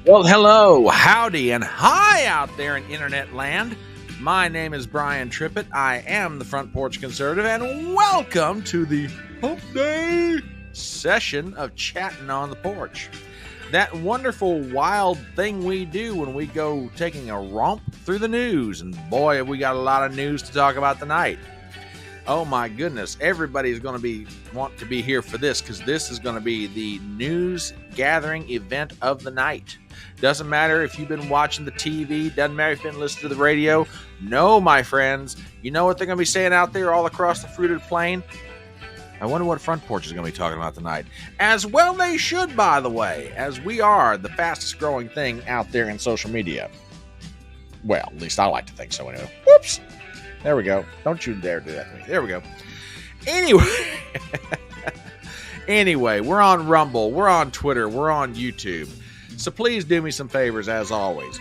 Well, hello, howdy, and hi out there in internet land. My name is Brian Trippett. I am the Front Porch Conservative, and welcome to the Hump Day session of Chattin On The Porch. That wonderful, wild thing we do when we go taking a romp through the news. And boy, have we got a lot of news to talk about tonight. Oh my goodness, everybody's going to want to be here for this, because this is going to be the news gathering event of the night. Doesn't matter if you've been watching the TV, doesn't matter if you've been listening to the radio. No, my friends, you know what they're going to be saying out there all across the fruited plain? I wonder what Front Porch is going to be talking about tonight. As well they should, by the way, as we are the fastest growing thing out there in social media. Well, at least I like to think so anyway. Whoops. There we go. Don't you dare do that to me. There we go. Anyway, we're on Rumble, we're on Twitter, we're on YouTube. So please do me some favors as always.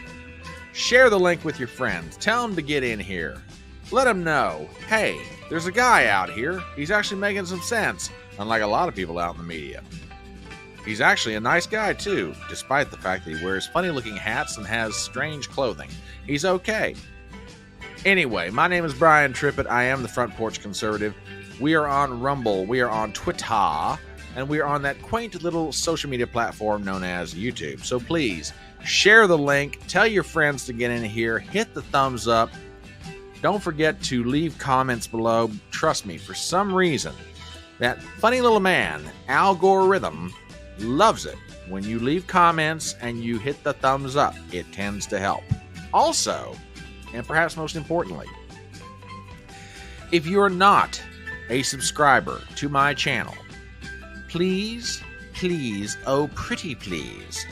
Share the link with your friends. Tell them to get in here. Let them know, hey, there's a guy out here. He's actually making some sense, unlike a lot of people out in the media. He's actually a nice guy too, despite the fact that he wears funny looking hats and has strange clothing. He's okay. Anyway, my name is Brian Trippett. I am the Front Porch Conservative. We are on Rumble, we are on Twitter, and we are on that quaint little social media platform known as YouTube. So please, share the link, tell your friends to get in here, hit the thumbs up. Don't forget to leave comments below. Trust me, for some reason, that funny little man, algorithm, loves it when you leave comments and you hit the thumbs up. It tends to help. Also, and perhaps most importantly, if you're not a subscriber to my channel, please, oh pretty please,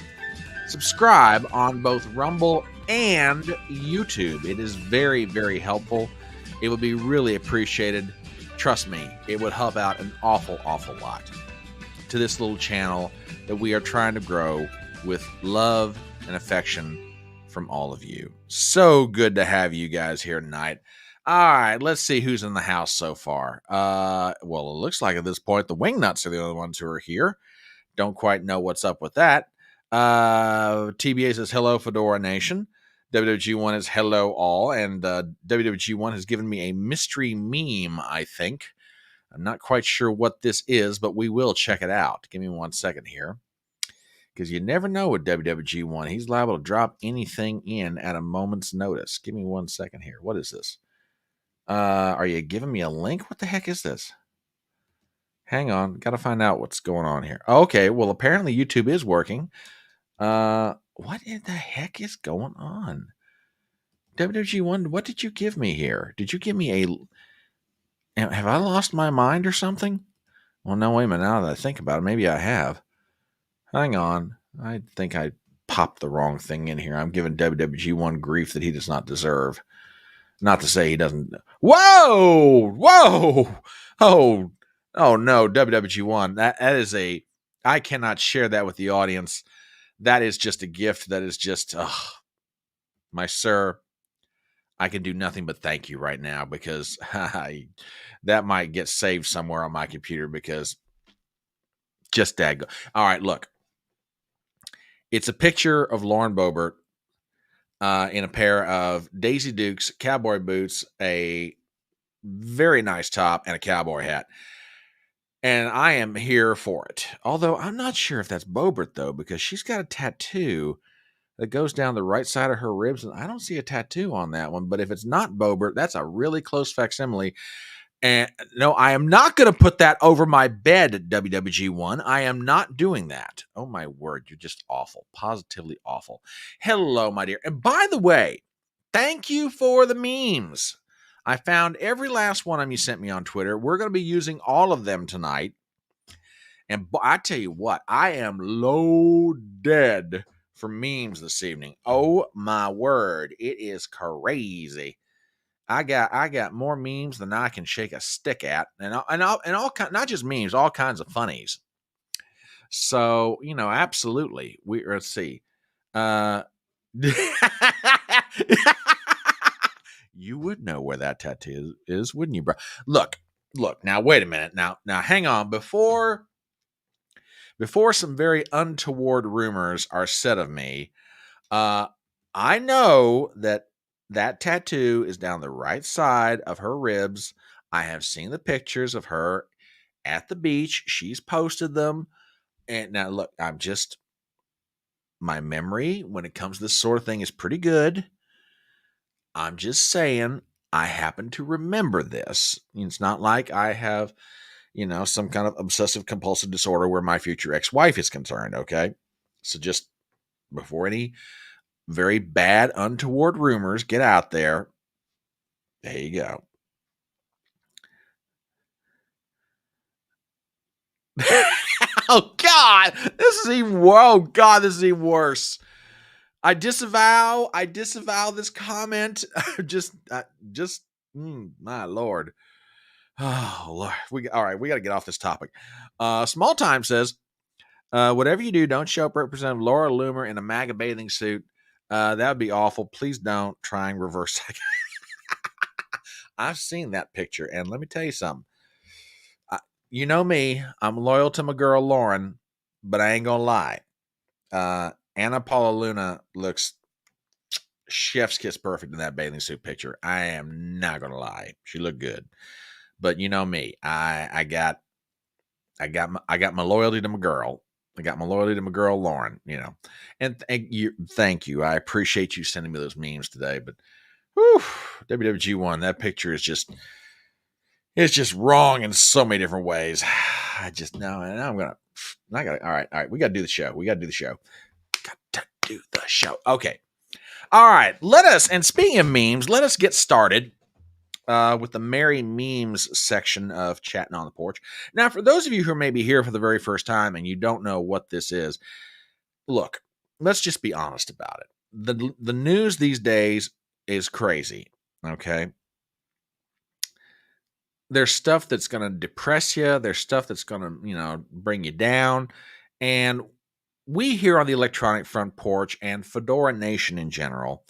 subscribe on both Rumble and YouTube. It is very, very helpful. It would be really appreciated. Trust me, it would help out an awful, awful lot to this little channel that we are trying to grow with love and affection from all of you. So good to have you guys here tonight. All right, let's see who's in the house so far. Well, it looks like at this point the Wingnuts are the only ones who are here. Don't quite know what's up with that. TBA says hello, Fedora Nation. WWG1 is hello all, and WWG1 has given me a mystery meme, I think. I'm not quite sure what this is, but we will check it out. Give me 1 second here, because you never know with WWG1. He's liable to drop anything in at a moment's notice. Give me 1 second here. What is this? Are you giving me a link? What the heck is this? Hang on. Got to find out what's going on here. Okay, well, apparently YouTube is working. What in the heck is going on? WWG1, what did you give me here? Did you give me a... Have I lost my mind or something? Well, no, wait a minute. Now that I think about it, maybe I have. Hang on. I think I popped the wrong thing in here. I'm giving WWG1 grief that he does not deserve. Not to say he doesn't. Whoa! Oh no, WWG1. That is a... I cannot share that with the audience. That is just a gift. That is just... my sir, I can do nothing but thank you right now, because that might get saved somewhere on my computer, because just dag. All right, look. It's a picture of Lauren Boebert in a pair of Daisy Dukes cowboy boots, a very nice top, and a cowboy hat. And I am here for it. Although I'm not sure if that's Boebert, though, because she's got a tattoo that goes down the right side of her ribs, and I don't see a tattoo on that one. But if it's not Boebert, that's a really close facsimile. And no, I am not going to put that over my bed, WWG1. I am not doing that. Oh, my word. You're just awful. Positively awful. Hello, my dear. And by the way, thank you for the memes. I found every last one of them you sent me on Twitter. We're going to be using all of them tonight. And I tell you what, I am loaded for memes this evening. Oh, my word. It is crazy. I got more memes than I can shake a stick at, and all not just memes, all kinds of funnies. So, absolutely. Let's see. You would know where that tattoo is, wouldn't you, bro? Look. Now, wait a minute. Now, hang on. Before Before some very untoward rumors are said of me, I know that tattoo is down the right side of her ribs. I have seen the pictures of her at the beach. She's posted them. And now, look, my memory when it comes to this sort of thing is pretty good. I'm just saying, I happen to remember this. It's not like I have, some kind of obsessive compulsive disorder where my future ex-wife is concerned. Okay. So just before any very bad, untoward rumors get out there, there you go. Oh God, this is even worse. I disavow this comment. My Lord. Oh Lord. All right, we got to get off this topic. Small Time says, whatever you do, don't show up Representative Laura Loomer in a MAGA bathing suit. That would be awful. Please don't try and reverse that. I've seen that picture, and let me tell you something. You know me, I'm loyal to my girl Lauren, but I ain't gonna lie. Anna Paula Luna looks chef's kiss perfect in that bathing suit picture. I am not gonna lie, she looked good. But you know me, I got my loyalty to my girl. I got my loyalty to my girl Lauren. And thank you. I appreciate you sending me those memes today. But whew, WWG1, that picture is just. It's just wrong in so many different ways. I just know, and I'm gonna. All right. We gotta do the show. Okay. All right. And speaking of memes, let us get started with the Merry Memes section of Chattin On The Porch. Now, for those of you who may be here for the very first time and you don't know what this is, look, let's just be honest about it. The news these days is crazy. Okay. There's stuff that's going to depress you. There's stuff that's going to, bring you down. And we here on the Electronic Front Porch and Fedora Nation in general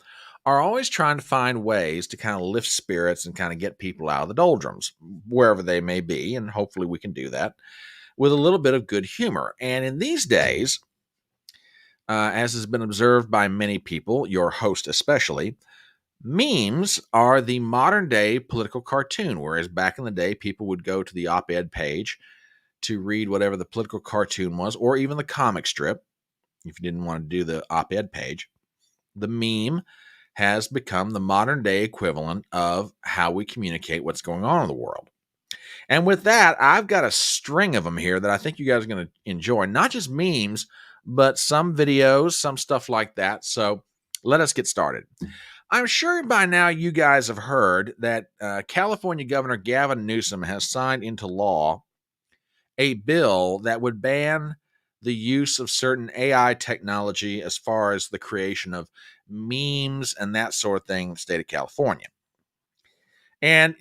are always trying to find ways to kind of lift spirits and kind of get people out of the doldrums, wherever they may be. And hopefully we can do that with a little bit of good humor. And in these days, as has been observed by many people, your host especially, memes are the modern day political cartoon, whereas back in the day, people would go to the op-ed page to read whatever the political cartoon was, or even the comic strip, if you didn't want to do the op-ed page. The meme has become the modern day equivalent of how we communicate what's going on in the world. And with that, I've got a string of them here that I think you guys are going to enjoy. Not just memes, but some videos, some stuff like that. So let us get started. I'm sure by now you guys have heard that California Governor Gavin Newsom has signed into law a bill that would ban the use of certain AI technology as far as the creation of memes and that sort of thing in the state of California. And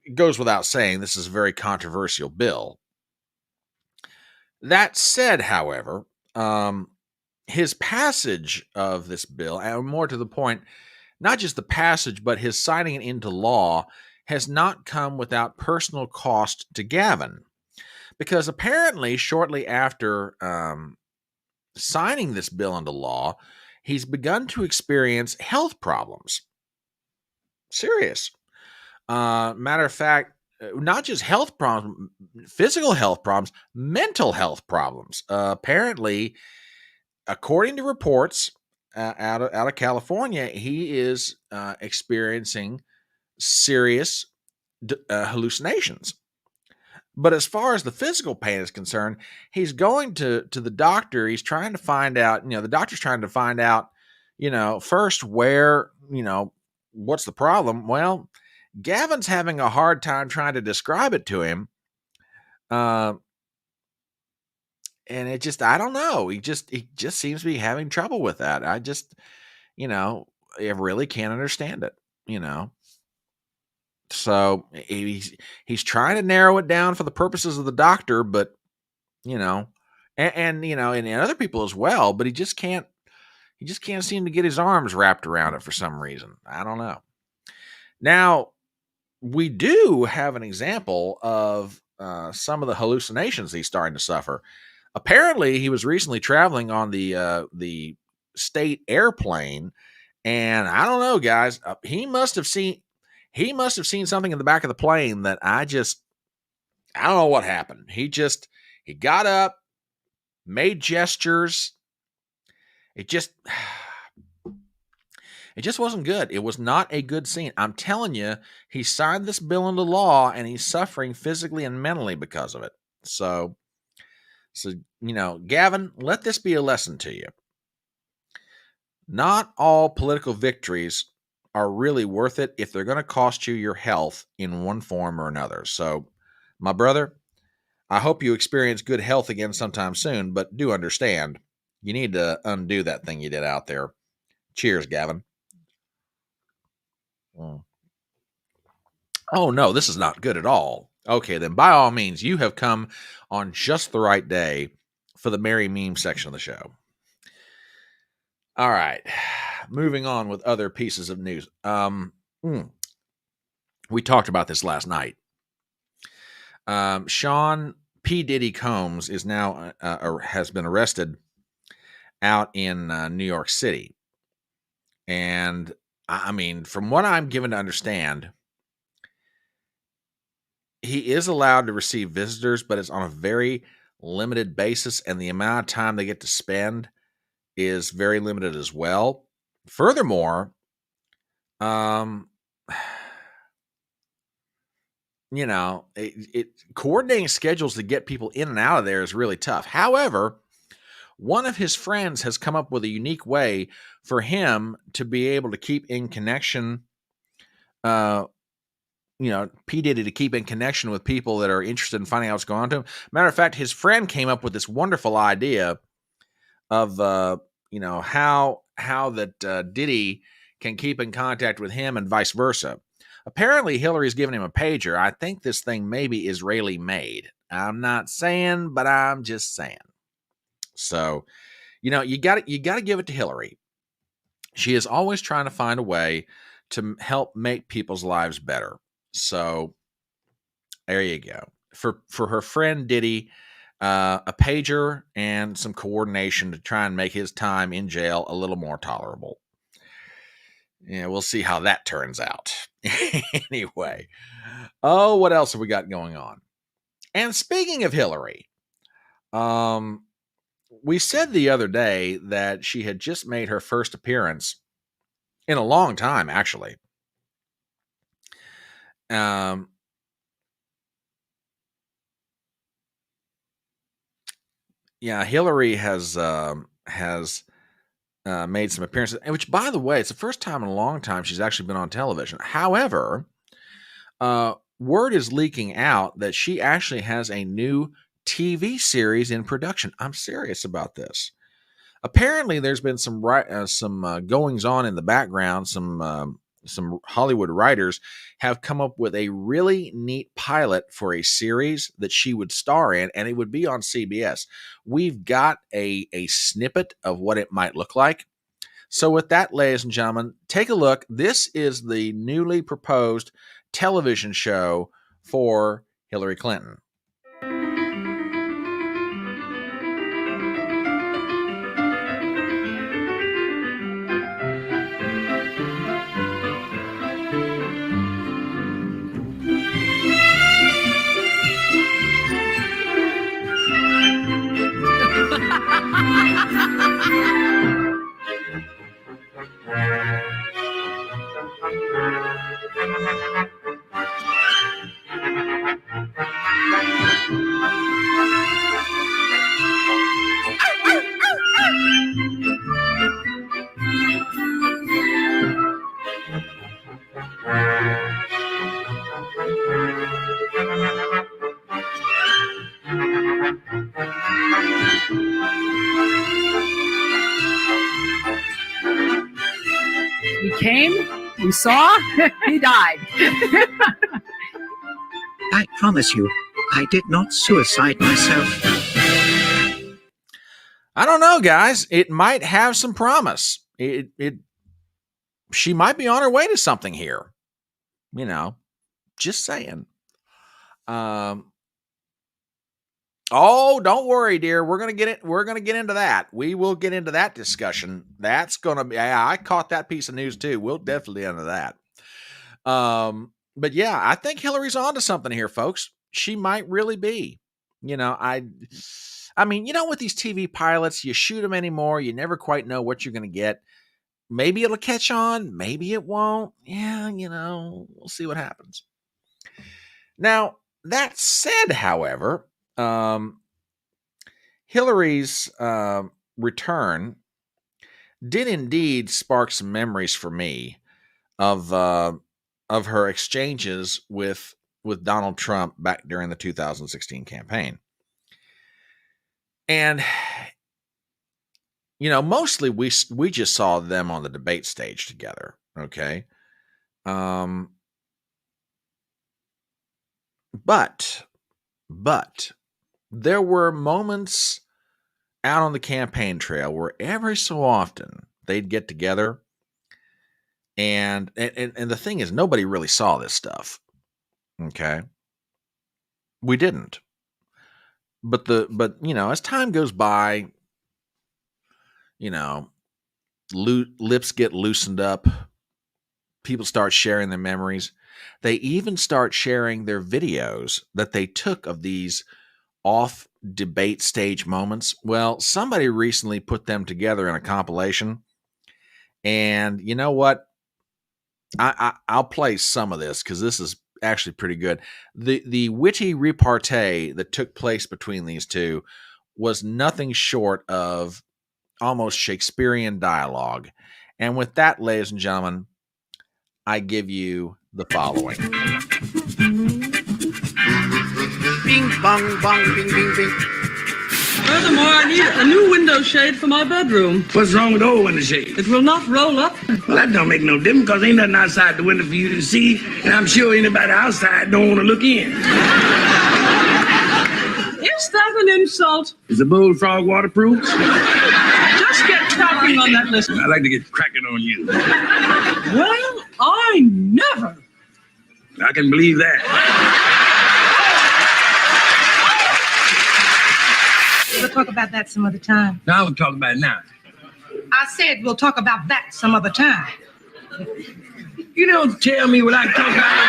it goes without saying, this is a very controversial bill. That said, however, his passage of this bill, and more to the point, not just the passage, but his signing it into law, has not come without personal cost to Gavin. Because apparently, shortly after signing this bill into law, he's begun to experience health problems. Serious. Matter of fact, not just health problems, physical health problems, mental health problems. Apparently, according to reports out of California, he is experiencing serious hallucinations. But as far as the physical pain is concerned, he's going to the doctor. He's trying to find out, the doctor's trying to find out, first where, what's the problem? Well, Gavin's having a hard time trying to describe it to him. And it just, I don't know. He just seems to be having trouble with that. I just, I really can't understand it, So he's trying to narrow it down for the purposes of the doctor, but, and other people as well, but he just can't seem to get his arms wrapped around it for some reason. I don't know. Now, we do have an example of some of the hallucinations he's starting to suffer. Apparently, he was recently traveling on the state airplane, and I don't know, guys. He must have seen something in the back of the plane that I don't know what happened. He got up, made gestures. It just wasn't good. It was not a good scene. I'm telling you, he signed this bill into law, and he's suffering physically and mentally because of it. So, Gavin, let this be a lesson to you. Not all political victories are really worth it if they're going to cost you your health in one form or another. So, my brother, I hope you experience good health again sometime soon, but do understand, you need to undo that thing you did out there. Cheers, Gavin. Oh, no, this is not good at all. Okay, then by all means, you have come on just the right day for the merry meme section of the show. All right, moving on with other pieces of news. We talked about this last night. Sean P. Diddy Combs is now has been arrested out in New York City. And I mean, from what I'm given to understand, he is allowed to receive visitors, but it's on a very limited basis, and the amount of time they get to spend is very limited as well. Furthermore, coordinating schedules to get people in and out of there is really tough. However, one of his friends has come up with a unique way for him to be able to keep in connection, P. Diddy to keep in connection with people that are interested in finding out what's going on to him. Matter of fact, his friend came up with this wonderful idea of, how that Diddy can keep in contact with him and vice versa. Apparently, Hillary's given him a pager. I think this thing may be Israeli made. I'm not saying, but I'm just saying. So, you got to give it to Hillary. She is always trying to find a way to help make people's lives better. So, there you go. For her friend Diddy, a pager and some coordination to try and make his time in jail a little more tolerable. Yeah, we'll see how that turns out. Anyway, what else have we got going on? And speaking of Hillary, we said the other day that she had just made her first appearance in a long time, actually. Hillary has made some appearances, which, by the way, it's the first time in a long time she's actually been on television. However, word is leaking out that she actually has a new TV series in production. I'm serious about this. Apparently, there's been some goings on in the background. Some Hollywood writers have come up with a really neat pilot for a series that she would star in, and it would be on CBS. We've got a snippet of what it might look like. So with that, ladies and gentlemen, take a look. This is the newly proposed television show for Hillary Clinton. He came, we saw, he died. I promise you, I did not suicide myself. I don't know, guys. It might have some promise. She might be on her way to something here. Just saying. Oh, don't worry, dear. We're gonna get it. We're gonna get into that. We will get into that discussion. That's gonna be. I caught that piece of news too. We'll definitely get into that. But yeah, I think Hillary's onto something here, folks. She might really be. I mean, with these TV pilots, you shoot them anymore. You never quite know what you're gonna get. Maybe it'll catch on. Maybe it won't. Yeah, we'll see what happens. Now, that said, however, Hillary's return did indeed spark some memories for me of her exchanges with Donald Trump back during the 2016 campaign. And mostly we just saw them on the debate stage together, okay? But there were moments out on the campaign trail where every so often they'd get together, and the thing is, nobody really saw this stuff. Okay, we didn't. But as time goes by, lips get loosened up. People start sharing their memories. They even start sharing their videos that they took of these off debate stage moments. Well, somebody recently put them together in a compilation, and you know what? I'll play some of this because this is actually pretty good. The witty repartee that took place between these two was nothing short of almost Shakespearean dialogue. And with that, ladies and gentlemen, I give you the following. Bing, bong, bong, bing, bing, bing. Furthermore, I need a new window shade for my bedroom. What's wrong with the old window shade? It will not roll up. Well, that don't make no difference because ain't nothing outside the window for you to see, and I'm sure anybody outside don't want to look in. Is that an insult? Is the bullfrog waterproof? Just get cracking on that list. I like to get cracking on you. Well, I never. I can believe that. We'll talk about that some other time. Now we'll talk about it now. I said we'll talk about that some other time. You don't tell me what I talk about.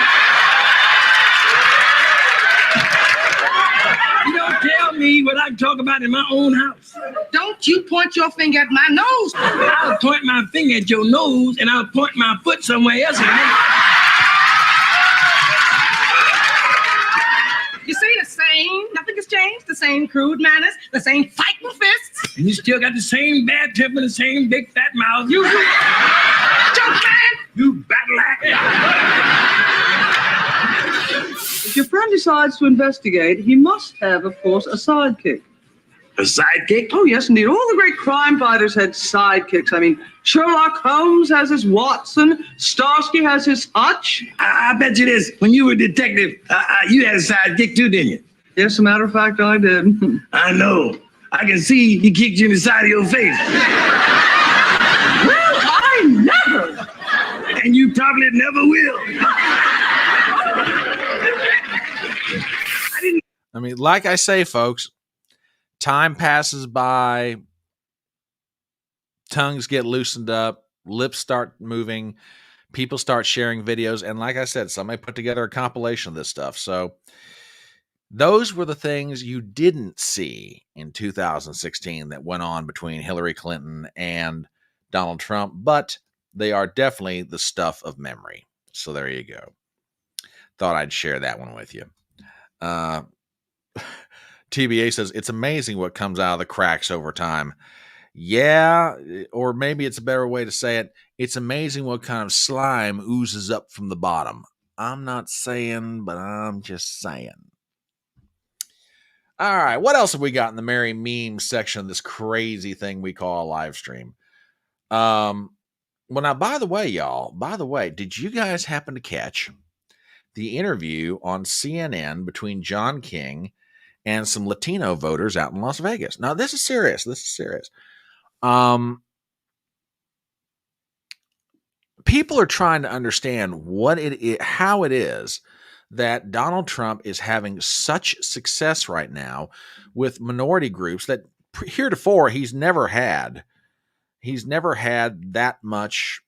You don't tell me what I talk about in my own house. Don't you point your finger at my nose. I'll point my finger at your nose and I'll point my foot somewhere else. You see, the same, nothing has changed. The same crude manners, the same fighting fists. And you still got the same bad temper, the same big fat mouth. You Joke man! You battle act. If your friend decides to investigate, he must have, of course, a sidekick. A sidekick? Oh, yes, indeed. All the great crime fighters had sidekicks. I mean, Sherlock Holmes has his Watson. Starsky has his Hutch. I bet you this. When you were a detective, you had a sidekick too, didn't you? Yes, as a matter of fact, I did. I know. I can see he kicked you in the side of your face. Well, I never. And you probably never will. I mean, like I say, folks, time passes by, tongues get loosened up, lips start moving, people start sharing videos, and like I said, somebody put together a compilation of this stuff. So those were the things you didn't see in 2016 that went on between Hillary Clinton and Donald Trump, but they are definitely the stuff of memory. So there you go. Thought I'd share that one with you. TBA says, it's amazing what comes out of the cracks over time. Yeah, or maybe it's a better way to say it. It's amazing what kind of slime oozes up from the bottom. I'm not saying, but I'm just saying. All right, what else have we got in the Merry Memes section of this crazy thing we call a live stream? Well, now, by the way, did you guys happen to catch the interview on CNN between John King and some Latino voters out in Las Vegas? Now, this is serious. People are trying to understand what it is, how it is that Donald Trump is having such success right now with minority groups that heretofore he's never had that much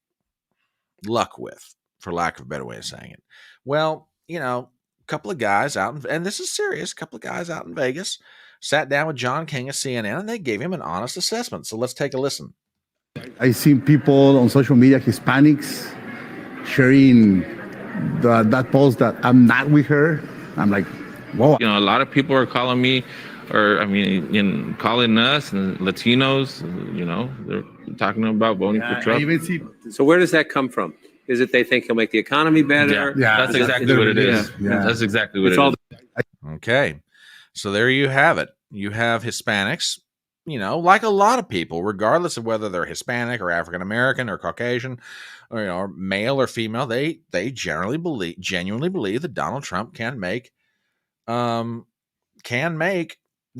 luck with, for lack of a better way of saying it. Well, a couple of guys out, and this is serious, a couple of guys out in Vegas sat down with John King of CNN, and they gave him an honest assessment. So let's take a listen. I've seen people on social media, Hispanics, sharing that post that I'm not with her. I'm like, whoa. A lot of people are calling me, calling us and Latinos, they're talking about voting for Trump. I even see. So where does that come from? Is it they think he'll make the economy better? Yeah, that's exactly what it is. Yeah. That's exactly what it is. Okay. So there you have it. You have Hispanics, like a lot of people, regardless of whether they're Hispanic or African American or Caucasian, or male or female, they genuinely believe that Donald Trump can make the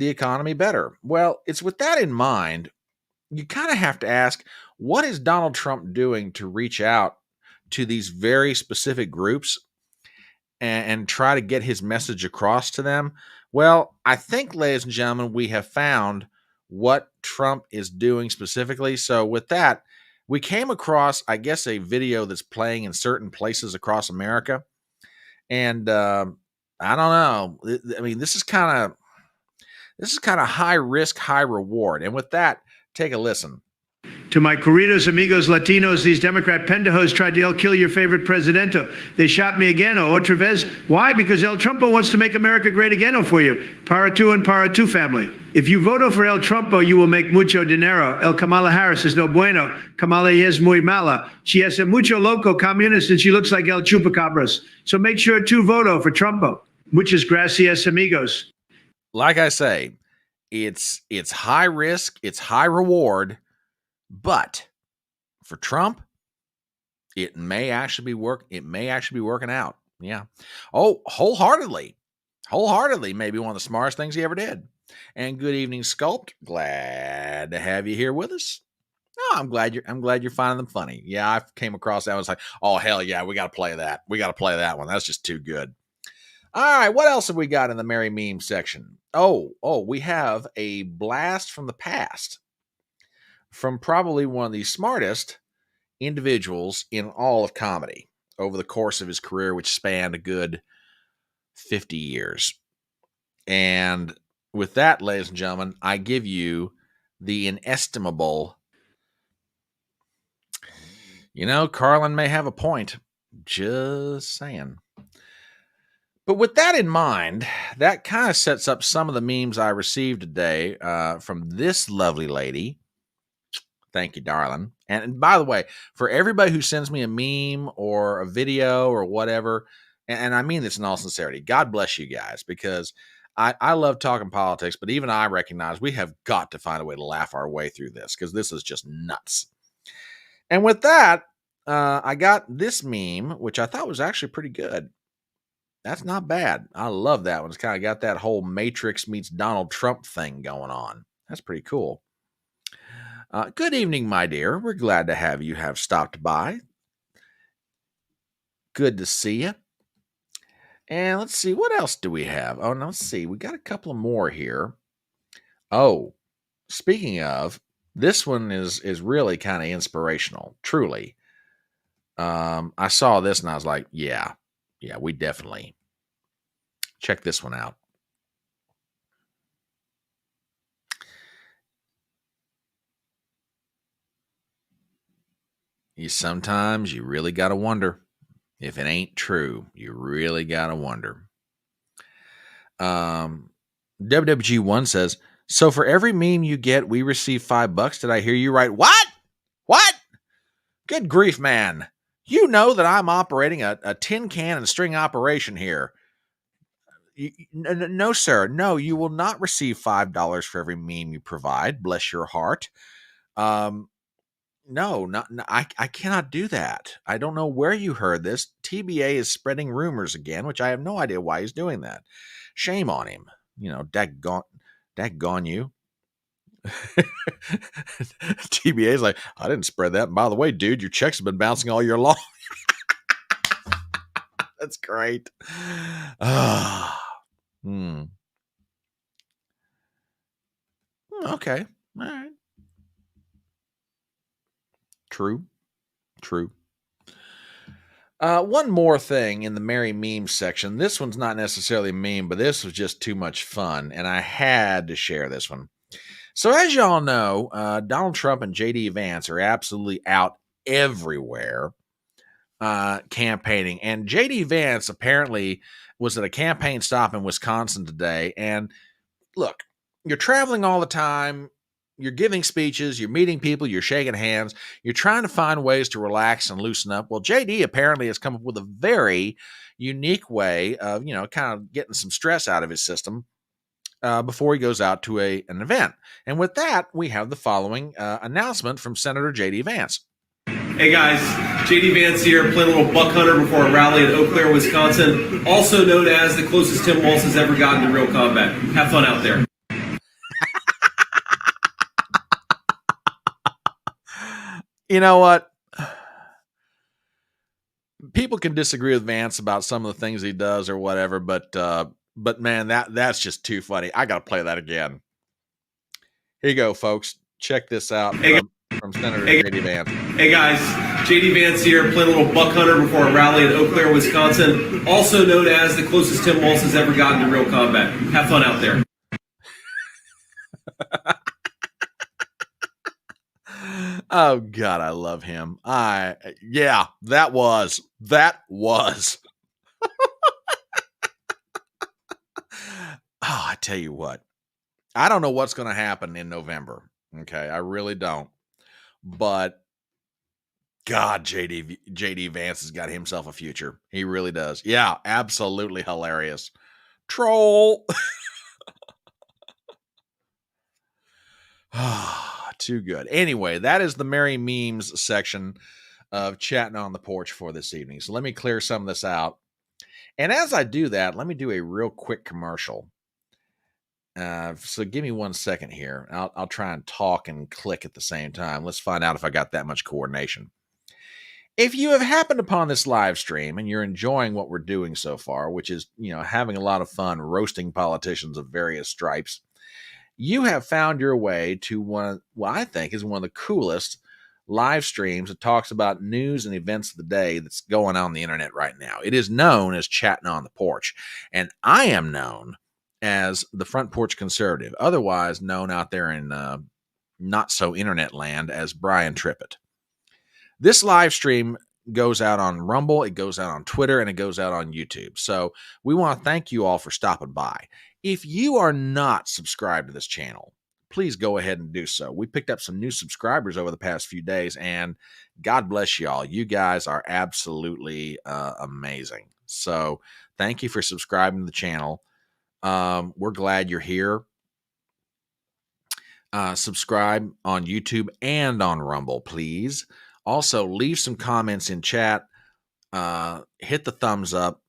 economy better. Well, it's with that in mind, you kind of have to ask, what is Donald Trump doing to reach out to these very specific groups and try to get his message across to them? Well, I think, ladies and gentlemen, we have found what Trump is doing specifically. So with that, we came across, I guess, a video that's playing in certain places across America. And I don't know. I mean, this is kind of high risk, high reward. And with that, take a listen. To my queridos, amigos, Latinos, these Democrat pendejos tried to kill your favorite presidento. They shot me again, otra vez. Why? Because El Trumpo wants to make America great again for you. Para tu and para tu family. If you vote for El Trumpo, you will make mucho dinero. El Kamala Harris is no bueno. Kamala es muy mala. She has a mucho loco communist and she looks like El Chupacabras. So make sure to vote for Trumpo. Muchas gracias, amigos. Like I say, it's high risk, it's high reward. But for Trump, it may actually be working out. Yeah. Oh, wholeheartedly, maybe one of the smartest things he ever did. And good evening, Sculpt. Glad to have you here with us. Oh, I'm glad you're finding them funny. Yeah, I came across that. I was like, oh hell yeah, we got to play that. We got to play that one. That's just too good. All right, what else have we got in the Merry Meme section? Oh, we have a blast from the past, from probably one of the smartest individuals in all of comedy over the course of his career, which spanned a good 50 years. And with that, ladies and gentlemen, I give you the inestimable, Carlin may have a point. Just saying. But with that in mind, that kind of sets up some of the memes I received today from this lovely lady. Thank you, darling. And by the way, for everybody who sends me a meme or a video or whatever, and I mean this in all sincerity, God bless you guys, because I love talking politics, but even I recognize we have got to find a way to laugh our way through this, because this is just nuts. And with that, I got this meme, which I thought was actually pretty good. That's not bad. I love that one. It's kind of got that whole Matrix meets Donald Trump thing going on. That's pretty cool. Good evening, my dear. We're glad to have you have stopped by. Good to see you. And let's see, what else do we have? Oh, no, let's see. We got a couple more here. Oh, speaking of, this one is really kind of inspirational, truly. I saw this and I was like, yeah, we definitely check this one out. Sometimes you really got to wonder if it ain't true. You really got to wonder. WWG1 says, so for every meme you get, we receive $5. Did I hear you right? What? Good grief, man. You know that I'm operating a tin can and string operation here. No, sir. No, you will not receive $5 for every meme you provide. Bless your heart. No, I cannot do that. I don't know where you heard this. TBA is spreading rumors again, which I have no idea why he's doing that. Shame on him. Daggone you. TBA is like, I didn't spread that. And by the way, dude, your checks have been bouncing all year long. That's great. Ah. Okay. All right. True. One more thing in the Merry Memes section. This one's not necessarily a meme, but this was just too much fun, and I had to share this one. So as y'all know, Donald Trump and J.D. Vance are absolutely out everywhere campaigning. And J.D. Vance apparently was at a campaign stop in Wisconsin today. And look, you're traveling all the time. You're giving speeches, you're meeting people, you're shaking hands, you're trying to find ways to relax and loosen up. Well, JD apparently has come up with a very unique way of, kind of getting some stress out of his system before he goes out to an event. And with that, we have the following announcement from Senator JD Vance. Hey guys, JD Vance here, playing a little buck hunter before a rally in Eau Claire, Wisconsin, also known as the closest Tim Walz has ever gotten to real combat. Have fun out there. You know what? People can disagree with Vance about some of the things he does or whatever, but man, that's just too funny. I got to play that again. Here you go, folks. Check this out from Senator JD Vance. Hey guys, JD Vance here, playing a little buck hunter before a rally in Eau Claire, Wisconsin, also known as the closest Tim Walz has ever gotten to real combat. Have fun out there. Oh God, I love him. Yeah, that was. I tell you what, I don't know what's going to happen in November. Okay, I really don't. But God, JD Vance has got himself a future. He really does. Yeah, absolutely hilarious. Troll. Too good. Anyway, that is the Merry Memes section of Chatting on the Porch for this evening. So let me clear some of this out. And as I do that, let me do a real quick commercial. So give me 1 second here. I'll try and talk and click at the same time. Let's find out if I got that much coordination. If you have happened upon this live stream and you're enjoying what we're doing so far, which is, having a lot of fun roasting politicians of various stripes, you have found your way to what I think is one of the coolest live streams that talks about news and events of the day that's going on the internet right now. It is known as Chattin' on the Porch, and I am known as the Front Porch Conservative, otherwise known out there in not so internet land as Brian Trippett. This live stream goes out on Rumble, it goes out on Twitter, and it goes out on YouTube. So we want to thank you all for stopping by. If you are not subscribed to this channel, please go ahead and do so. We picked up some new subscribers over the past few days, and God bless y'all. You guys are absolutely amazing. So thank you for subscribing to the channel. We're glad you're here. Subscribe on YouTube and on Rumble, please. Also, leave some comments in chat. Hit the thumbs up.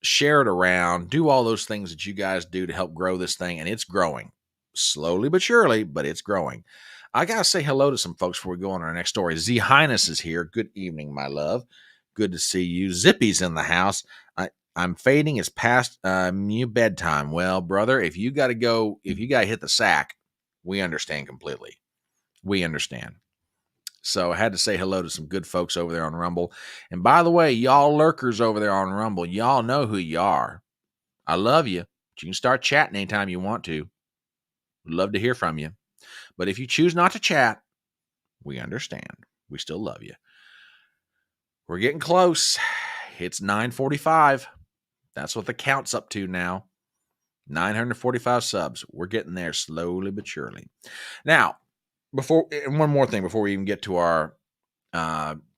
Share it around, do all those things that you guys do to help grow this thing, and it's growing. Slowly but surely, but it's growing. I got to say hello to some folks before we go on to our next story. Z Highness is here. Good evening, my love. Good to see you. Zippy's in the house. I'm fading. It's past new bedtime. Well, brother, if you got to hit the sack, we understand completely. We understand. So I had to say hello to some good folks over there on Rumble. And by the way, y'all lurkers over there on Rumble, y'all know who you are. I love you. But you can start chatting anytime you want to. We'd love to hear from you. But if you choose not to chat, we understand. We still love you. We're getting close. It's 9:45. That's what the count's up to now. 945 subs. We're getting there slowly but surely. Now, one more thing before we even get to our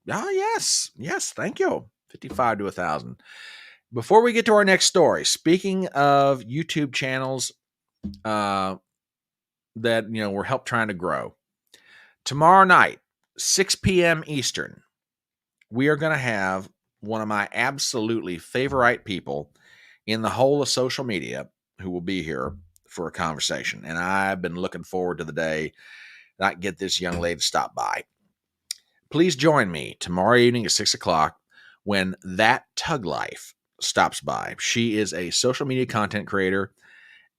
yes, thank you. 55 to 1,000. Before we get to our next story, speaking of YouTube channels that we're trying to grow. Tomorrow night, 6 p.m. Eastern, we are going to have one of my absolutely favorite people in the whole of social media who will be here for a conversation. And I've been looking forward to the day not get this young lady to stop by. Please join me tomorrow evening at 6 o'clock when that Tug Life stops by. She is a social media content creator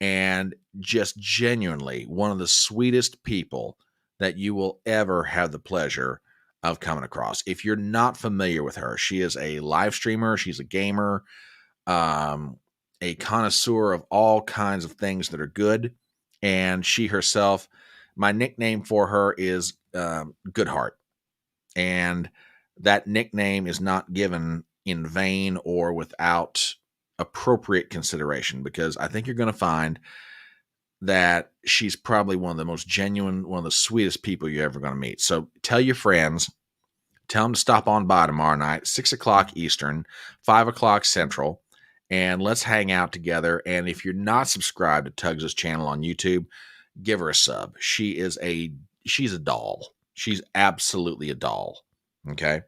and just genuinely one of the sweetest people that you will ever have the pleasure of coming across. If you're not familiar with her, she is a live streamer. She's a gamer, a connoisseur of all kinds of things that are good. And she herself, my nickname for her is Goodheart. And that nickname is not given in vain or without appropriate consideration, because I think you're going to find that she's probably one of the most genuine, one of the sweetest people you're ever going to meet. So tell your friends, tell them to stop on by tomorrow night, 6 o'clock Eastern, 5 o'clock Central, and let's hang out together. And if you're not subscribed to Tugs' channel on YouTube, give her a sub. She's a doll. She's absolutely a doll. Okay.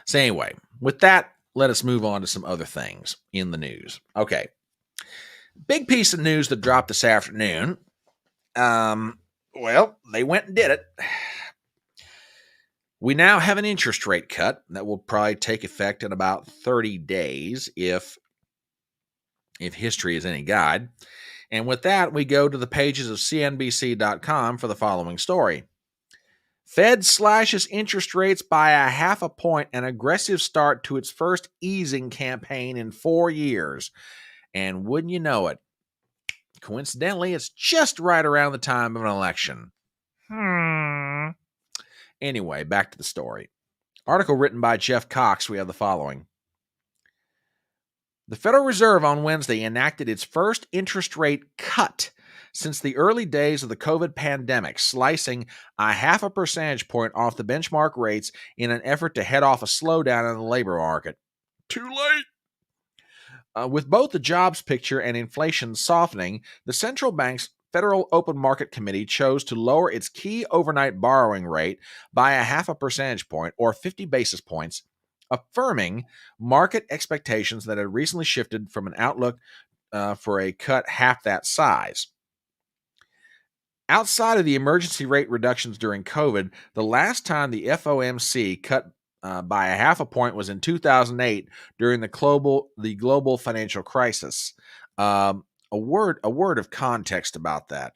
So anyway, with that, let us move on to some other things in the news. Okay. Big piece of news that dropped this afternoon. Well, they went and did it. We now have an interest rate cut that will probably take effect in about 30 days if history is any guide. And with that, we go to the pages of CNBC.com for the following story. Fed slashes interest rates by 0.5 point, an aggressive start to its first easing campaign in 4 years. And wouldn't you know it, coincidentally, it's just right around the time of an election. Anyway, back to the story. Article written by Jeff Cox, we have the following. The Federal Reserve on Wednesday enacted its first interest rate cut since the early days of the COVID pandemic, slicing 0.5 percentage point off the benchmark rates in an effort to head off a slowdown in the labor market. Too late. With both the jobs picture and inflation softening, the central bank's Federal Open Market Committee chose to lower its key overnight borrowing rate by 0.5 percentage point, or 50 basis points, affirming market expectations that had recently shifted from an outlook for a cut half that size. Outside of the emergency rate reductions during COVID, the last time the FOMC cut by 0.5 point was in 2008 during the global financial crisis. A word of context about that.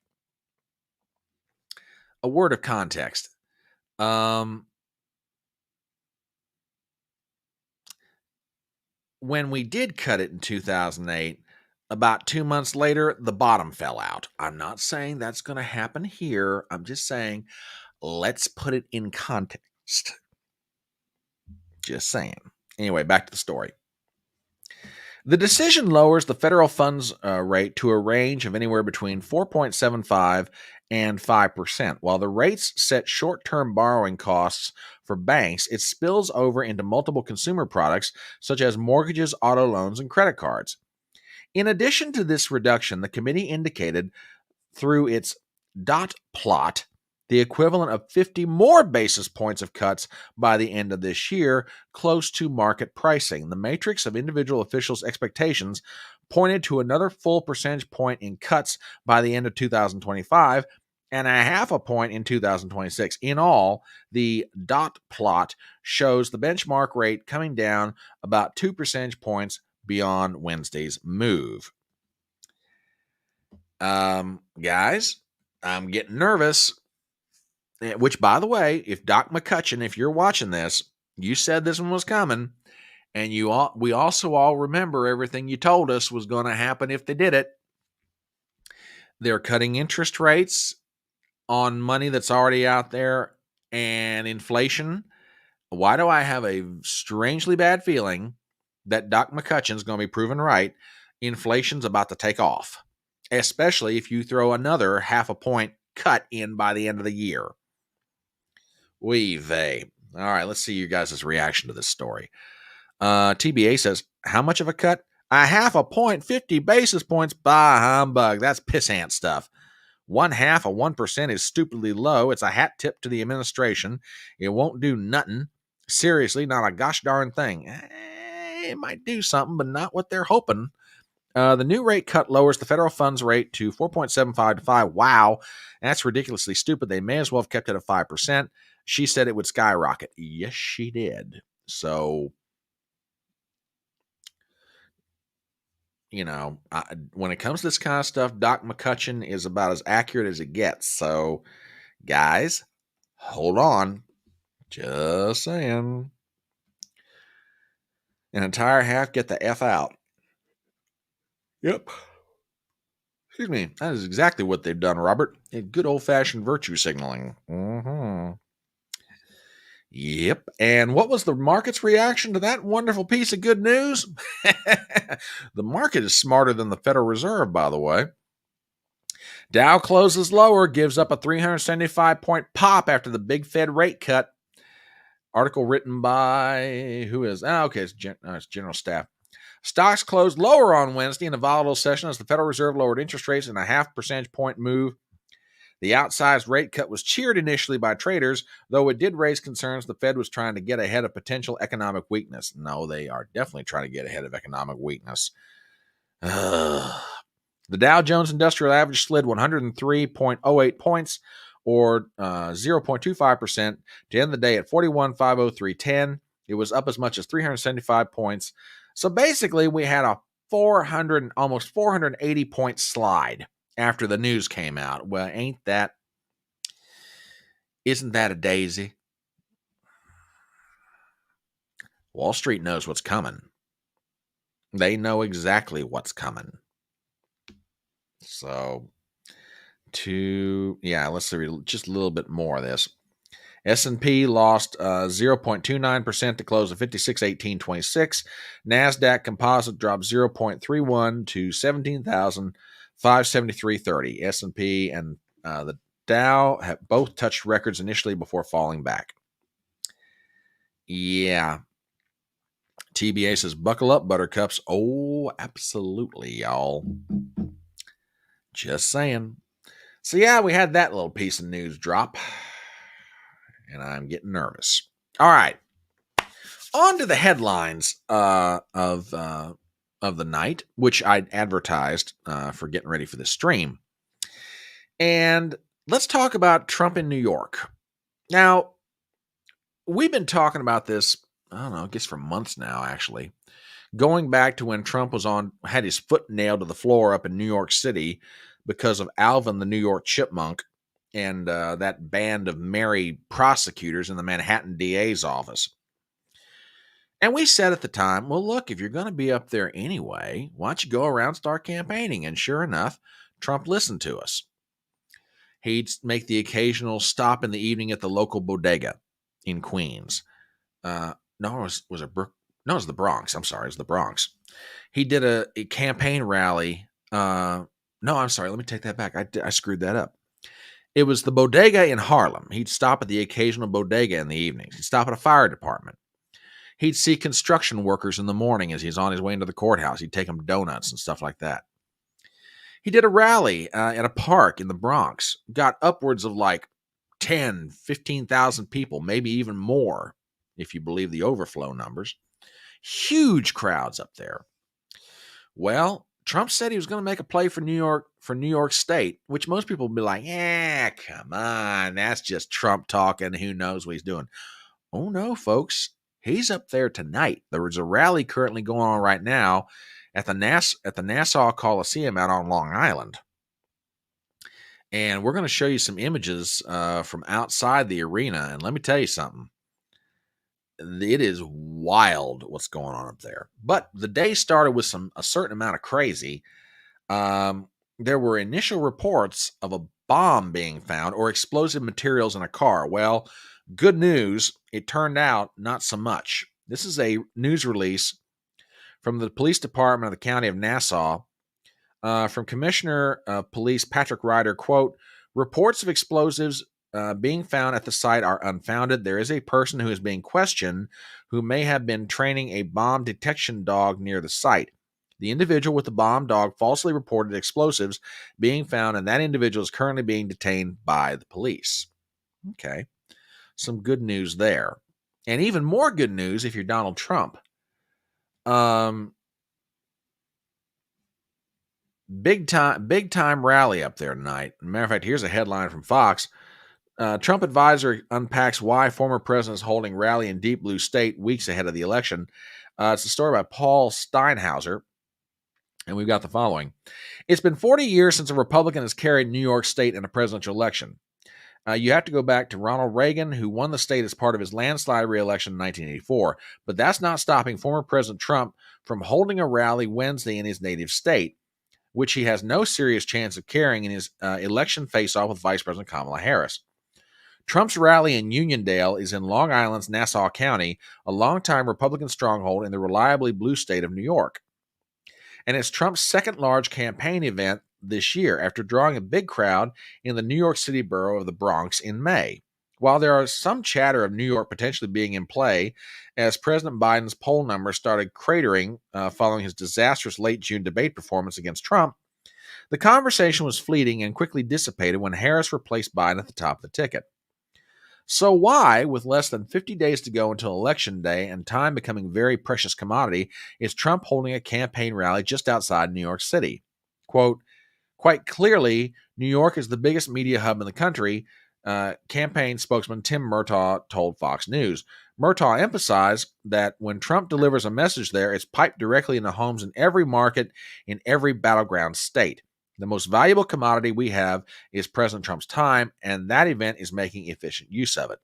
A word of context. When we did cut it in 2008, about 2 months later, the bottom fell out. I'm not saying that's going to happen here. I'm just saying, let's put it in context. Just saying. Anyway, back to the story. The decision lowers the federal funds rate to a range of anywhere between 4.75 and 5%. While the rates set short-term borrowing costs for banks, it spills over into multiple consumer products such as mortgages, auto loans, and credit cards. In addition to this reduction, the committee indicated through its dot plot the equivalent of 50 more basis points of cuts by the end of this year, close to market pricing. The matrix of individual officials' expectations pointed to another full percentage point in cuts by the end of 2025 and 0.5 point in 2026. In all, the dot plot shows the benchmark rate coming down about 2 percentage points beyond Wednesday's move. Guys, I'm getting nervous. Which, by the way, if Doc McCutcheon, if you're watching this, you said this one was coming, and we also all remember everything you told us was going to happen if they did it. They're cutting interest rates on money that's already out there and inflation. Why do I have a strangely bad feeling that Doc McCutcheon's going to be proven right? Inflation's about to take off, especially if you throw another 0.5 point cut in by the end of the year. Wee vey. All right, let's see you guys' reaction to this story. TBA says, how much of a cut? 0.5 point, 50 basis points. Bah, humbug. That's pissant stuff. 0.5 of 1% is stupidly low. It's a hat tip to the administration. It won't do nothing. Seriously, not a gosh darn thing. It might do something, but not what they're hoping. The new rate cut lowers the federal funds rate to 4.75 to 5. Wow, that's ridiculously stupid. They may as well have kept it at 5%. She said it would skyrocket. Yes, she did. So, when it comes to this kind of stuff, Doc McCutcheon is about as accurate as it gets. So, guys, hold on. Just saying. An entire half, get the F out. Yep. Excuse me. That is exactly what they've done, Robert. Good old-fashioned virtue signaling. Mm-hmm. Yep. And what was the market's reaction to that wonderful piece of good news? The market is smarter than the Federal Reserve, by the way. Dow closes lower, gives up a 375-point pop after the big Fed rate cut. Article written by, who is? It's General Staff. Stocks closed lower on Wednesday in a volatile session as the Federal Reserve lowered interest rates in a 0.5 percentage point move. The outsized rate cut was cheered initially by traders, though it did raise concerns the Fed was trying to get ahead of potential economic weakness. No, they are definitely trying to get ahead of economic weakness. The Dow Jones Industrial Average slid 103.08 points, or 0.25%, to end the day at 41,503.10. It was up as much as 375 points. So basically, we had a almost 480 point slide after the news came out. Well, isn't that a daisy? Wall Street knows what's coming. They know exactly what's coming. So, let's read just a little bit more of this. S&P lost 0.29% to close at 5618.26. NASDAQ Composite dropped 0.31 to 17,573.30. S&P and the Dow have both touched records initially before falling back. Yeah. TBA says, buckle up, buttercups. Oh, absolutely, y'all. Just saying. So, we had that little piece of news drop. And I'm getting nervous. All right. On to the headlines of the night, which I advertised for getting ready for this stream. And let's talk about Trump in New York. Now, we've been talking about this, I don't know, I guess for months now, actually. Going back to when Trump had his foot nailed to the floor up in New York City because of Alvin the New York Chipmunk and that band of merry prosecutors in the Manhattan DA's office. And we said at the time, well, look, if you're going to be up there anyway, why don't you go around and start campaigning? And sure enough, Trump listened to us. He'd make the occasional stop in the evening at the local bodega in Queens. It was the Bronx. I'm sorry, it was the Bronx. He did a campaign rally. No, I'm sorry. Let me take that back. I screwed that up. It was the bodega in Harlem. He'd stop at the occasional bodega in the evenings. He'd stop at a fire department. He'd see construction workers in the morning as he's on his way into the courthouse. He'd take them donuts and stuff like that. He did a rally at a park in the Bronx. Got upwards of like 10, 15,000 people, maybe even more, if you believe the overflow numbers. Huge crowds up there. Well, Trump said he was going to make a play for New York State, which most people would be like, come on, that's just Trump talking. Who knows what he's doing? Oh, no, folks. He's up there tonight. There is a rally currently going on right now at the Nassau Coliseum out on Long Island. And we're going to show you some images from outside the arena. And let me tell you something. It is wild what's going on up there. But the day started with a certain amount of crazy. There were initial reports of a bomb being found or explosive materials in a car. Well, good news. It turned out not so much. This is a news release from the police department of the county of Nassau. From Commissioner of Police Patrick Ryder, quote, reports of explosives being found at the site are unfounded. There is a person who is being questioned who may have been training a bomb detection dog near the site. The individual with the bomb dog falsely reported explosives being found, and that individual is currently being detained by the police. Okay. Some good news there. And even more good news if you're Donald Trump. Big time rally up there tonight. Matter of fact, here's a headline from Fox. Trump advisor unpacks why former president is holding rally in deep blue state weeks ahead of the election. It's a story by Paul Steinhauser, and we've got the following. It's been 40 years since a Republican has carried New York State in a presidential election. You have to go back to Ronald Reagan, who won the state as part of his landslide re-election in 1984. But that's not stopping former President Trump from holding a rally Wednesday in his native state, which he has no serious chance of carrying in his election face-off with Vice President Kamala Harris. Trump's rally in Uniondale is in Long Island's Nassau County, a longtime Republican stronghold in the reliably blue state of New York. And it's Trump's second large campaign event this year after drawing a big crowd in the New York City borough of the Bronx in May. While there are some chatter of New York potentially being in play as President Biden's poll numbers started cratering following his disastrous late June debate performance against Trump, the conversation was fleeting and quickly dissipated when Harris replaced Biden at the top of the ticket. So why, with less than 50 days to go until Election Day and time becoming a very precious commodity, is Trump holding a campaign rally just outside New York City? Quote, quite clearly, New York is the biggest media hub in the country, campaign spokesman Tim Murtaugh told Fox News. Murtaugh emphasized that when Trump delivers a message there, it's piped directly into homes in every market, in every battleground state. The most valuable commodity we have is President Trump's time, and that event is making efficient use of it.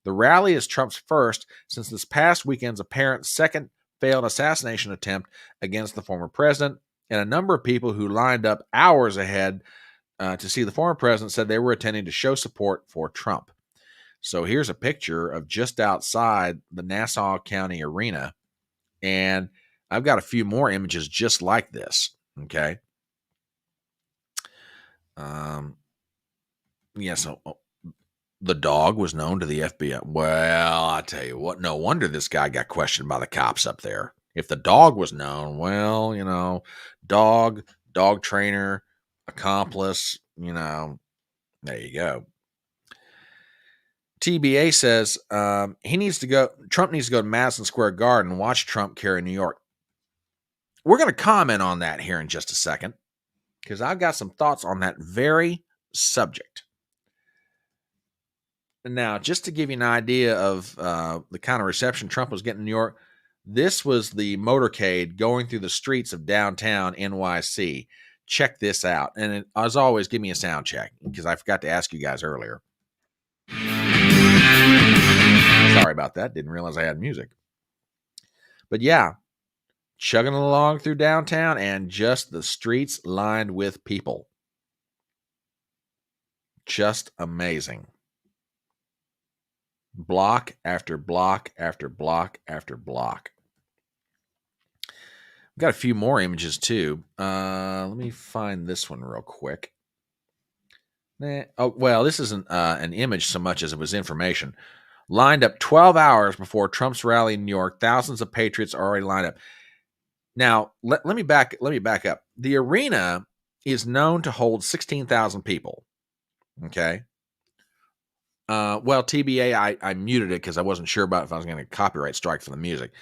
The rally is Trump's first since this past weekend's apparent second failed assassination attempt against the former president, and a number of people who lined up hours ahead to see the former president said they were attending to show support for Trump. So here's a picture of just outside the Nassau County Arena, and I've got a few more images just like this, okay? The dog was known to the FBI. Well, I tell you what, no wonder this guy got questioned by the cops up there. If the dog was known, well, dog trainer, accomplice, there you go. TBA says Trump needs to go to Madison Square Garden and watch Trump carry New York. We're going to comment on that here in just a second, because I've got some thoughts on that very subject. Now, just to give you an idea of the kind of reception Trump was getting in New York, this was the motorcade going through the streets of downtown NYC. Check this out. And as always, give me a sound check, because I forgot to ask you guys earlier. Sorry about that. Didn't realize I had music. But yeah, chugging along through downtown and just the streets lined with people. Just amazing. Block after block after block after block. I've got a few more images too. Let me find this one real quick. Oh, well, this isn't an image so much as it was information. Lined up 12 hours before Trump's rally in New York, thousands of patriots are already lined up. Now, let me back up. The arena is known to hold 16,000 people. Okay. Well, TBA, I muted it because I wasn't sure about if I was going to copyright strike for the music.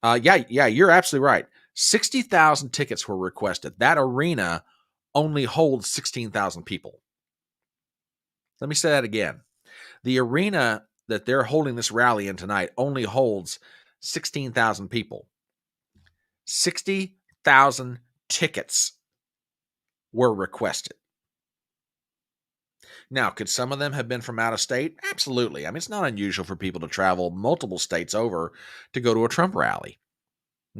Yeah, you're absolutely right. 60,000 tickets were requested. That arena only holds 16,000 people. Let me say that again. The arena that they're holding this rally in tonight only holds 16,000 people. 60,000 tickets were requested. Now, could some of them have been from out of state? Absolutely. I mean, it's not unusual for people to travel multiple states over to go to a Trump rally.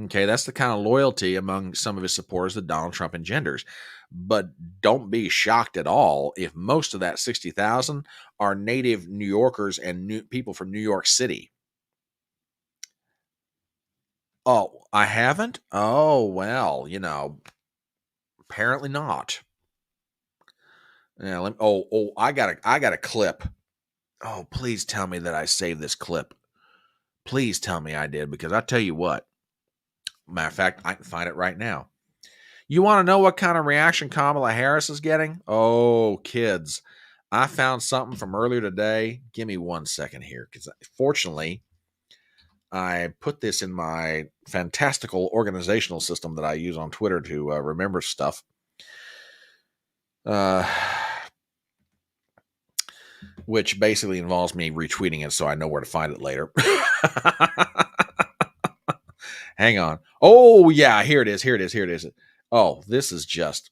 Okay, that's the kind of loyalty among some of his supporters that Donald Trump engenders. But don't be shocked at all if most of that 60,000 are native New Yorkers and people from New York City. Oh, I haven't? Oh, well, apparently not. Yeah, I got a clip. Oh, please tell me that I saved this clip. Please tell me I did, because I tell you what. Matter of fact, I can find it right now. You want to know what kind of reaction Kamala Harris is getting? Oh, kids, I found something from earlier today. Give me 1 second here, because fortunately, I put this in my fantastical organizational system that I use on Twitter to remember stuff. which basically involves me retweeting it so I know where to find it later. Hang on. Oh, yeah, here it is. Oh, this is just,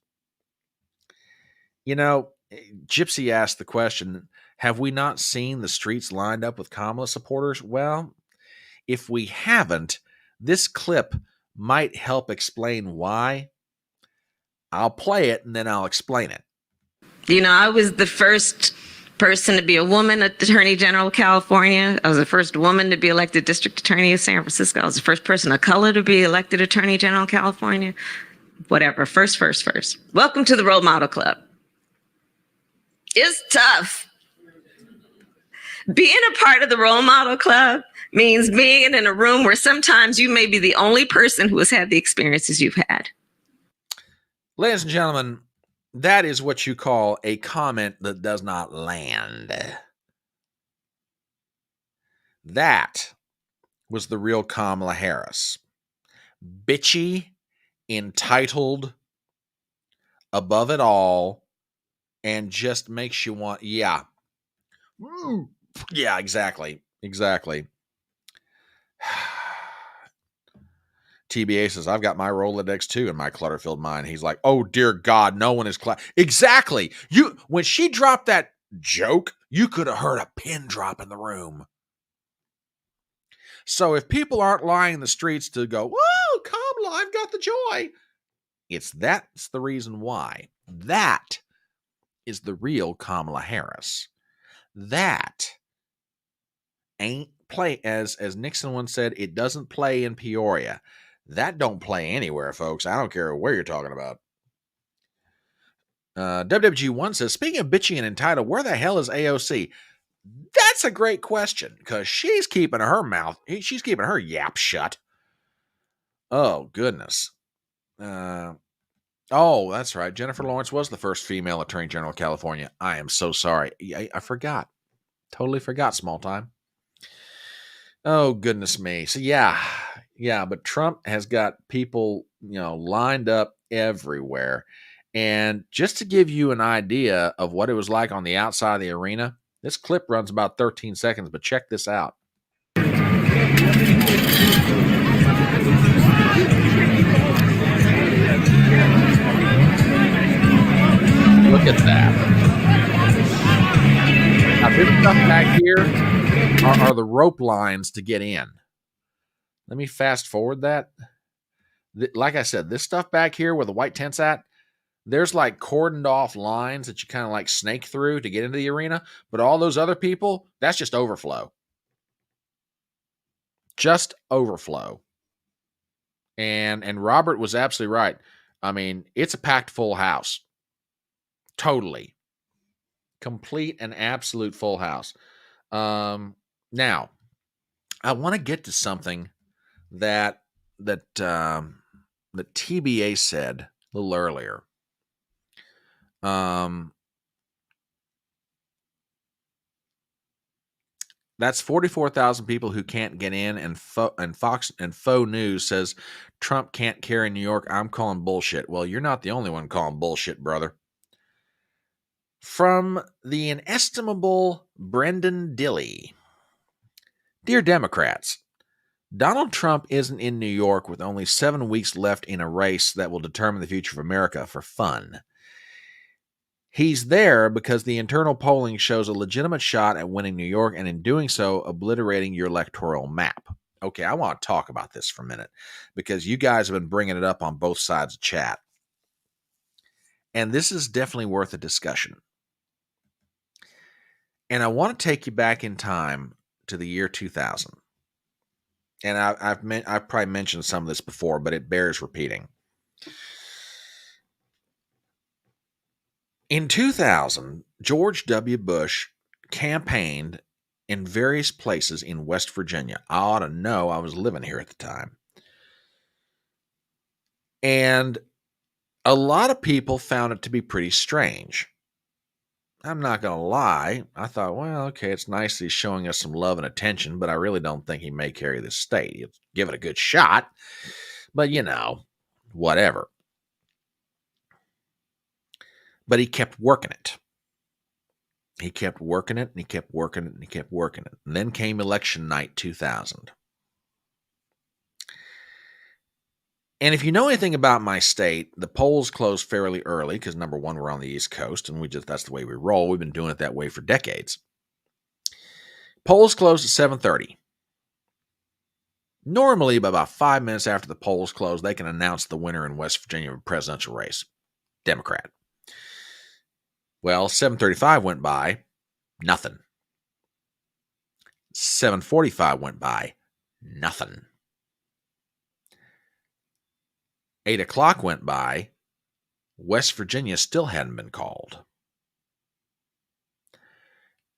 Gypsy asked the question, have we not seen the streets lined up with Kamala supporters? Well, if we haven't, this clip might help explain why. I'll play it and then I'll explain it. I was the first person to be a woman Attorney General of California. I was the first woman to be elected District Attorney of San Francisco. I was the first person of color to be elected Attorney General of California. Whatever. First. Welcome to the Role Model Club. It's tough. Being a part of the Role Model Club means being in a room where sometimes you may be the only person who has had the experiences you've had. Ladies and gentlemen, that is what you call a comment that does not land. That was the real Kamala Harris. Bitchy, entitled, above it all, and just makes you want, yeah. Yeah, exactly. TBA says, I've got my Rolodex too in my clutter-filled mind. He's like, oh, dear God, no one is Exactly. When she dropped that joke, you could have heard a pin drop in the room. So if people aren't lying in the streets to go, whoa, Kamala, I've got the joy. That's the reason why. That is the real Kamala Harris. That ain't play, as Nixon once said, it doesn't play in Peoria. That don't play anywhere, folks. I don't care where you're talking about. WWG1 says, speaking of bitchy and entitled, where the hell is AOC? That's a great question, because she's keeping her yap shut. Oh, goodness. Oh, that's right. Jennifer Lawrence was the first female Attorney General of California. I am so sorry. I forgot. Totally forgot, small time. Oh, goodness me. So, yeah, but Trump has got people, lined up everywhere. And just to give you an idea of what it was like on the outside of the arena, this clip runs about 13 seconds, but check this out. Look at that. Now, this stuff back here are the rope lines to get in. Let me fast forward that. Like I said, this stuff back here where the white tent's at, there's like cordoned off lines that you kind of like snake through to get into the arena. But all those other people, that's just overflow. Just overflow. And Robert was absolutely right. I mean, it's a packed full house. Totally. Complete and absolute full house. Now, I want to get to something that TBA said a little earlier. That's 44,000 people who can't get in, and Fox and Faux News says Trump can't carry New York. I'm calling bullshit. Well, you're not the only one calling bullshit, brother. From the inestimable Brendan Dilley. Dear Democrats, Donald Trump isn't in New York with only 7 weeks left in a race that will determine the future of America for fun. He's there because the internal polling shows a legitimate shot at winning New York, and in doing so, obliterating your electoral map. Okay, I want to talk about this for a minute because you guys have been bringing it up on both sides of chat. And this is definitely worth a discussion. And I want to take you back in time to the year 2000. And I've probably mentioned some of this before, but it bears repeating. In 2000, George W. Bush campaigned in various places in West Virginia. I ought to know, I was living here at the time. And a lot of people found it to be pretty strange. I'm not going to lie. I thought, well, okay, it's nice that he's showing us some love and attention, but I really don't think he may carry this state. He'll give it a good shot, but whatever. But he kept working it. He kept working it, and he kept working it, and he kept working it. And then came election night 2000. And if you know anything about my state, the polls closed fairly early because, number one, we're on the East Coast, and that's the way we roll. We've been doing it that way for decades. Polls closed at 7:30. Normally, by about 5 minutes after the polls close, they can announce the winner in West Virginia presidential race, Democrat. Well, 7:35 went by, nothing. 7:45 went by, nothing. 8 o'clock went by, West Virginia still hadn't been called.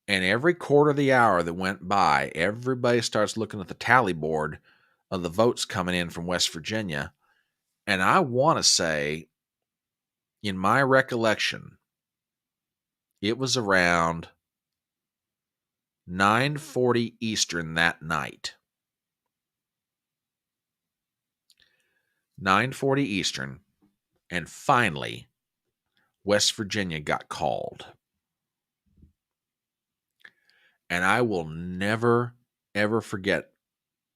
And every quarter of the hour that went by, everybody starts looking at the tally board of the votes coming in from West Virginia. And I want to say, in my recollection, it was around 9:40 Eastern that night. 9:40 Eastern, and finally, West Virginia got called. And I will never, ever forget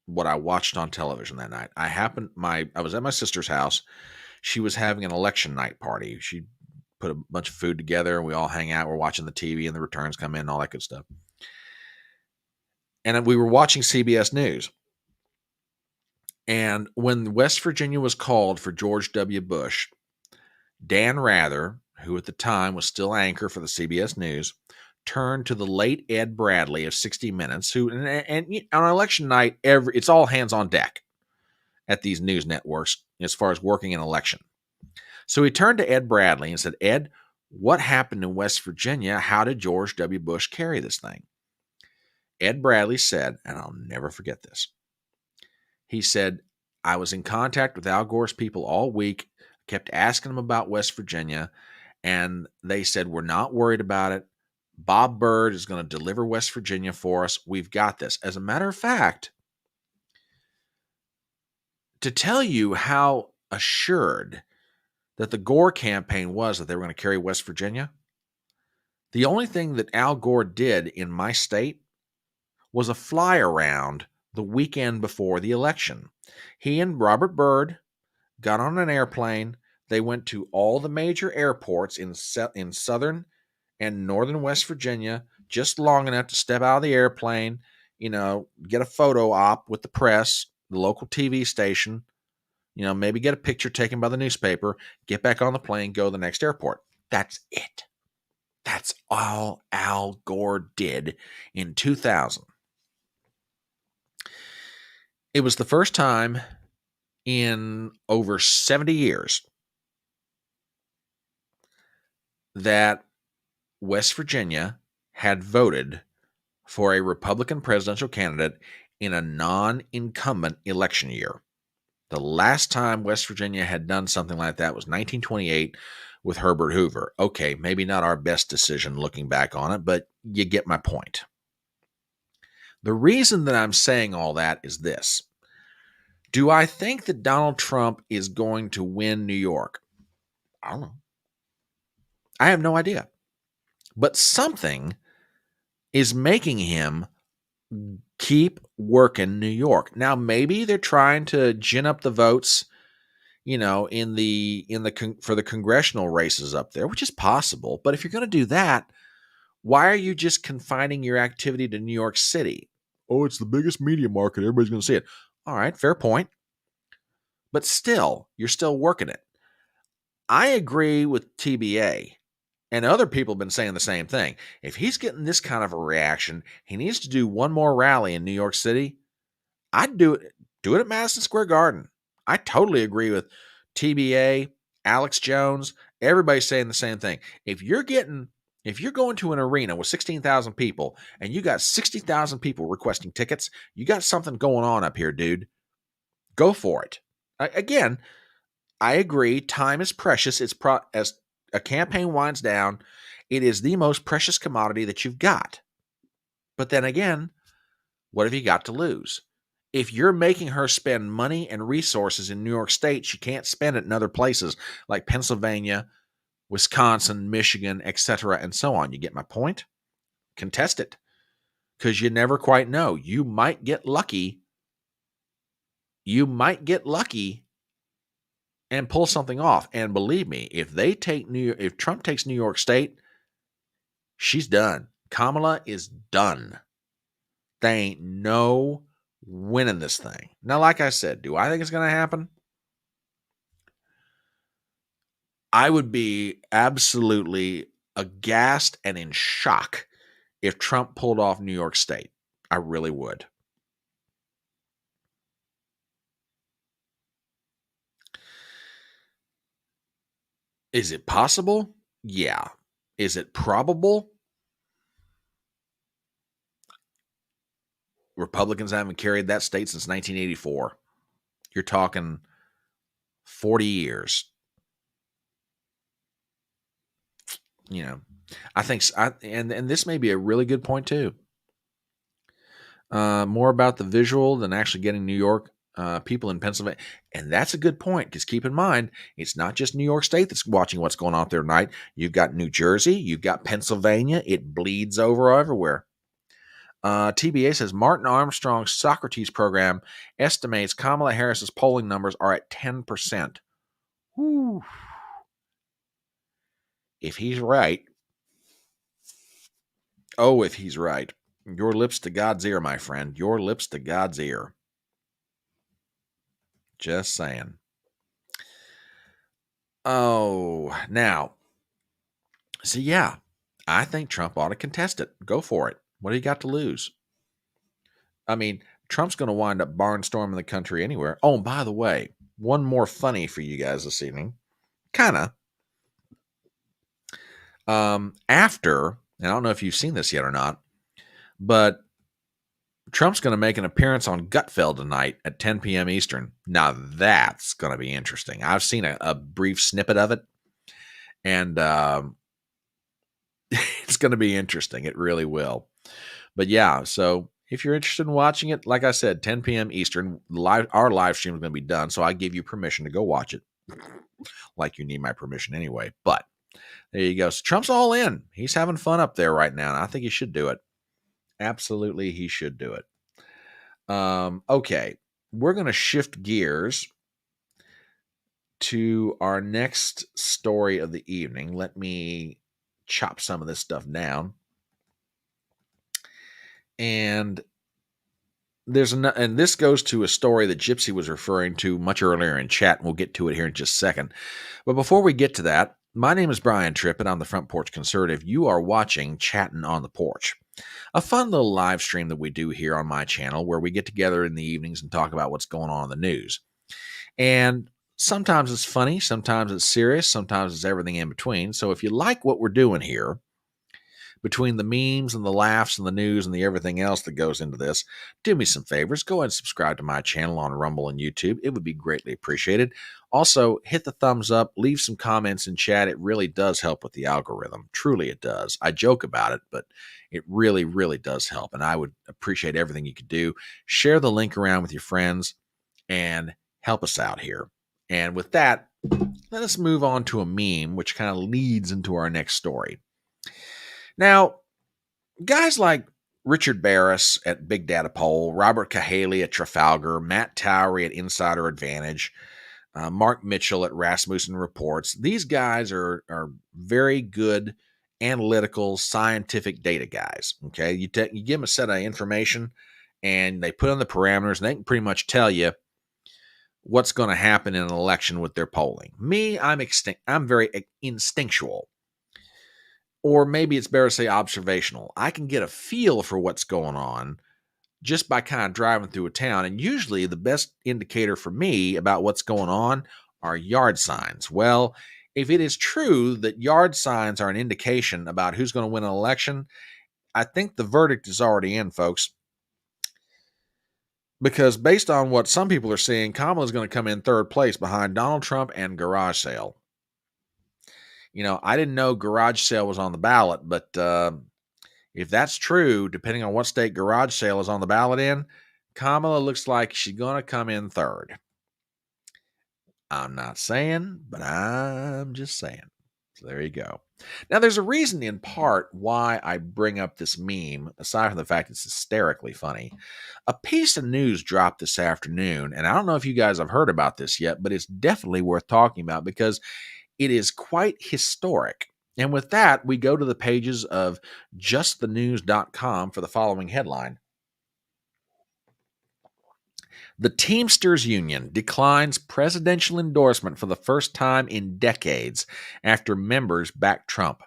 what I watched on television that night. I was at my sister's house. She was having an election night party. She put a bunch of food together, and we all hang out. We're watching the TV, and the returns come in and all that good stuff. And we were watching CBS News. And when West Virginia was called for George W. Bush, Dan Rather, who at the time was still anchor for the CBS News, turned to the late Ed Bradley of 60 Minutes, who, and on election night, it's all hands on deck at these news networks as far as working an election. So he turned to Ed Bradley and said, Ed, what happened in West Virginia? How did George W. Bush carry this thing? Ed Bradley said, and I'll never forget this, he said, I was in contact with Al Gore's people all week, kept asking them about West Virginia, and they said, we're not worried about it. Bob Byrd is going to deliver West Virginia for us. We've got this. As a matter of fact, to tell you how assured that the Gore campaign was that they were going to carry West Virginia, the only thing that Al Gore did in my state was a fly around the weekend before the election. He and Robert Byrd got on an airplane. They went to all the major airports in southern and northern West Virginia, just long enough to step out of the airplane, get a photo op with the press, the local TV station, maybe get a picture taken by the newspaper, get back on the plane, go to the next airport. That's it. That's all Al Gore did in 2000. It was the first time in over 70 years that West Virginia had voted for a Republican presidential candidate in a non-incumbent election year. The last time West Virginia had done something like that was 1928 with Herbert Hoover. Okay, maybe not our best decision looking back on it, but you get my point. The reason that I'm saying all that is this. Do I think that Donald Trump is going to win New York? I don't know. I have no idea. But something is making him keep working New York. Now, maybe they're trying to gin up the votes, for the congressional races up there, which is possible. But if you're going to do that, why are you just confining your activity to New York City? Oh, it's the biggest media market. Everybody's going to see it. All right, fair point. But still, you're still working it. I agree with TBA. And other people have been saying the same thing. If he's getting this kind of a reaction, he needs to do one more rally in New York City. I'd do it at Madison Square Garden. I totally agree with TBA, Alex Jones. Everybody's saying the same thing. If you're going to an arena with 16,000 people and you got 60,000 people requesting tickets, you got something going on up here, dude. Go for it. Again, I agree. Time is precious. As a campaign winds down, it is the most precious commodity that you've got. But then again, what have you got to lose? If you're making her spend money and resources in New York State, she can't spend it in other places like Pennsylvania, Wisconsin, Michigan, etc., and so on. You get my point? contest it, because you never quite know. You might get lucky. You might get lucky and pull something off. And believe me, if Trump takes New York State, she's done. Kamala is done. There ain't no winning this thing. Now, like I said, do I think it's going to happen? I would be absolutely aghast and in shock if Trump pulled off New York State. I really would. Is it possible? Yeah. Is it probable? Republicans haven't carried that state since 1984. You're talking 40 years. You know, I think, and this may be a really good point too. More about the visual than actually getting New York people in Pennsylvania. And that's a good point, because keep in mind, it's not just New York State that's watching what's going on up there tonight. You've got New Jersey, you've got Pennsylvania. It bleeds over everywhere. TBA says Martin Armstrong's Socrates program estimates Kamala Harris's polling numbers are at 10%. Whew. If he's right, if he's right, your lips to God's ear, my friend. Your lips to God's ear. Just saying. Oh, now, see, yeah, I think Trump ought to contest it. Go for it. What do you got to lose? I mean, Trump's going to wind up barnstorming the country anywhere. Oh, and by the way, one more funny for you guys this evening. Kind of. After, and I don't know if you've seen this yet or not, but Trump's going to make an appearance on Gutfeld tonight at 10 p.m. Eastern. Now, that's going to be interesting. I've seen a brief snippet of it, and it's going to be interesting. It really will. But yeah, so if you're interested in watching it, like I said, 10 p.m. Eastern, our live stream is going to be done, so I give you permission to go watch it. Like you need my permission anyway. But there you go. So Trump's all in. He's having fun up there right now, and I think he should do it. Absolutely, he should do it. Okay, we're going to shift gears to our next story of the evening. Let me chop some of this stuff down. And this goes to a story that Gypsy was referring to much earlier in chat, and we'll get to it here in just a second. But before we get to that, my name is Brian Tripp, and I'm the Front Porch Conservative. You are watching Chattin On The Porch, a fun little live stream that we do here on my channel where we get together in the evenings and talk about what's going on in the news. And sometimes it's funny, sometimes it's serious, sometimes it's everything in between. So if you like what we're doing here, between the memes and the laughs and the news and the everything else that goes into this, do me some favors. Go ahead and subscribe to my channel on Rumble and YouTube. It would be greatly appreciated. Also, hit the thumbs up, leave some comments in chat. It really does help with the algorithm. Truly it does. I joke about it, but it really, really does help. And I would appreciate everything you could do. Share the link around with your friends and help us out here. And with that, let us move on to a meme, which kind of leads into our next story. Now, guys like Richard Barris at Big Data Poll, Robert Cahaly at Trafalgar, Matt Towery at Insider Advantage, Mark Mitchell at Rasmussen Reports, these guys are very good analytical, scientific data guys. Okay, you give them a set of information, and they put on the parameters, and they can pretty much tell you what's going to happen in an election with their polling. Me, I'm very instinctual. Or maybe it's better to say observational. I can get a feel for what's going on just by kind of driving through a town. And usually the best indicator for me about what's going on are yard signs. Well, if it is true that yard signs are an indication about who's going to win an election, I think the verdict is already in, folks. Because based on what some people are seeing, Kamala is going to come in third place behind Donald Trump and garage sale. You know, I didn't know garage sale was on the ballot, but if that's true, depending on what state garage sale is on the ballot in, Kamala looks like she's going to come in third. I'm not saying, but I'm just saying. So there you go. Now, there's a reason in part why I bring up this meme, aside from the fact it's hysterically funny. A piece of news dropped this afternoon, and I don't know if you guys have heard about this yet, but it's definitely worth talking about because it is quite historic. And with that, we go to the pages of justthenews.com for the following headline. The Teamsters Union declines presidential endorsement for the first time in decades after members backed Trump.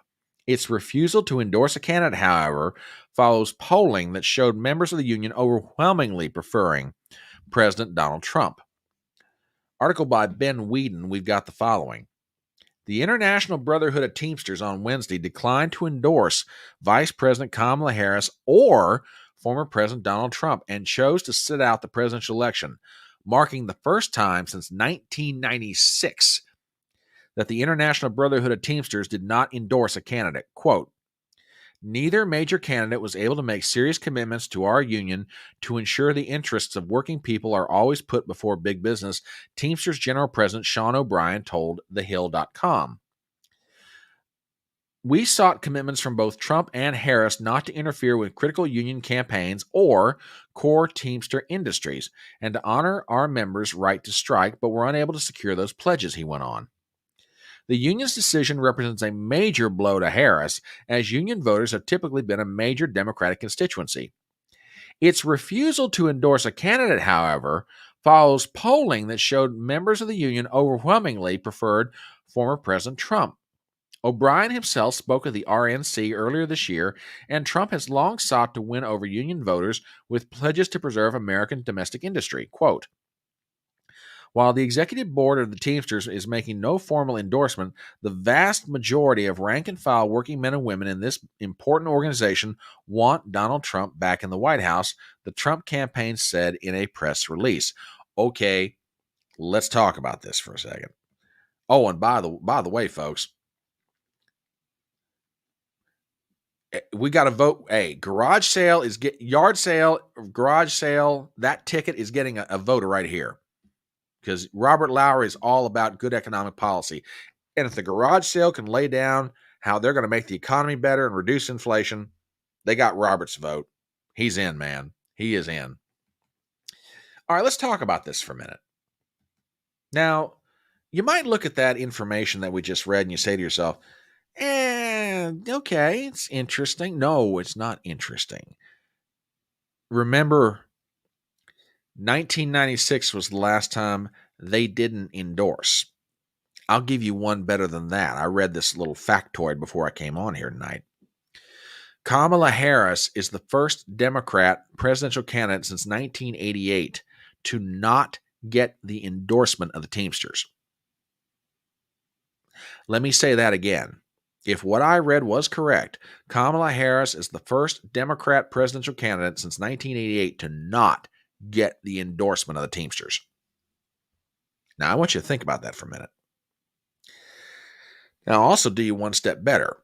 Its refusal to endorse a candidate, however, follows polling that showed members of the union overwhelmingly preferring President Donald Trump. Article by Ben Whedon, we've got the following. The International Brotherhood of Teamsters on Wednesday declined to endorse Vice President Kamala Harris or former President Donald Trump and chose to sit out the presidential election, marking the first time since 1996 that the International Brotherhood of Teamsters did not endorse a candidate. Quote, neither major candidate was able to make serious commitments to our union to ensure the interests of working people are always put before big business, Teamsters General President Sean O'Brien told TheHill.com. We sought commitments from both Trump and Harris not to interfere with critical union campaigns or core Teamster industries and to honor our members' right to strike, but were unable to secure those pledges, he went on. The union's decision represents a major blow to Harris, as union voters have typically been a major Democratic constituency. Its refusal to endorse a candidate, however, follows polling that showed members of the union overwhelmingly preferred former President Trump. O'Brien himself spoke of the RNC earlier this year, and Trump has long sought to win over union voters with pledges to preserve American domestic industry. Quote, while the executive board of the Teamsters is making no formal endorsement, the vast majority of rank-and-file working men and women in this important organization want Donald Trump back in the White House, the Trump campaign said in a press release. Okay, let's talk about this for a second. Oh, and by the way, folks, we got to vote. Hey, garage sale, that ticket is getting a voter right here. Because Robert Lowry is all about good economic policy. And if the garage sale can lay down how they're going to make the economy better and reduce inflation, they got Robert's vote. He's in, man. He is in. All right, let's talk about this for a minute. Now, you might look at that information that we just read and you say to yourself, okay, it's interesting. No, it's not interesting. Remember, 1996 was the last time they didn't endorse. I'll give you one better than that. I read this little factoid before I came on here tonight. Kamala Harris is the first Democrat presidential candidate since 1988 to not get the endorsement of the Teamsters. Let me say that again. If what I read was correct, Kamala Harris is the first Democrat presidential candidate since 1988 to not get the endorsement of the Teamsters. Now, I want you to think about that for a minute. Now, I'll also do you one step better.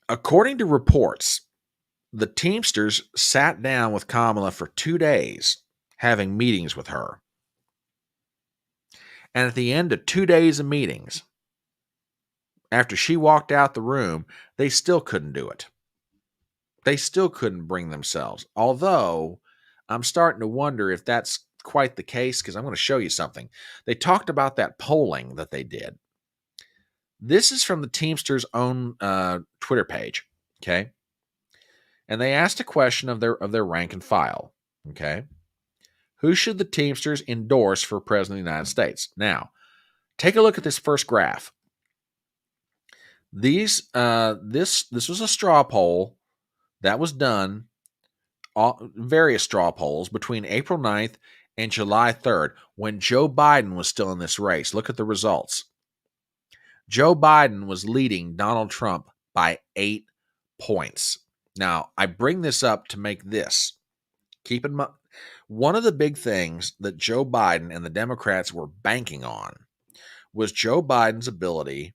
According to reports, the Teamsters sat down with Kamala for 2 days, having meetings with her. And at the end of 2 days of meetings, after she walked out the room, they still couldn't do it. They still couldn't bring themselves. Although, I'm starting to wonder if that's quite the case, because I'm going to show you something. They talked about that polling that they did. This is from the Teamsters' own Twitter page, okay? And they asked a question of their rank and file, okay? Who should the Teamsters endorse for President of the United States? Now, take a look at this first graph. This was a straw poll that was done, various straw polls between April 9th and July 3rd, when Joe Biden was still in this race. Look at the results. Joe Biden was leading Donald Trump by 8 points. Now, I bring this up to make this. Keep in mind, one of the big things that Joe Biden and the Democrats were banking on was Joe Biden's ability,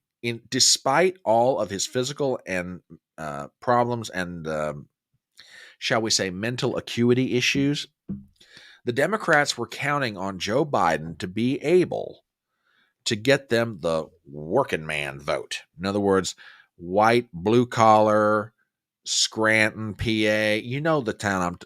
despite all of his physical and problems and, shall we say, mental acuity issues, the Democrats were counting on Joe Biden to be able to get them the working man vote. In other words, white, blue collar, Scranton, PA, you know the town,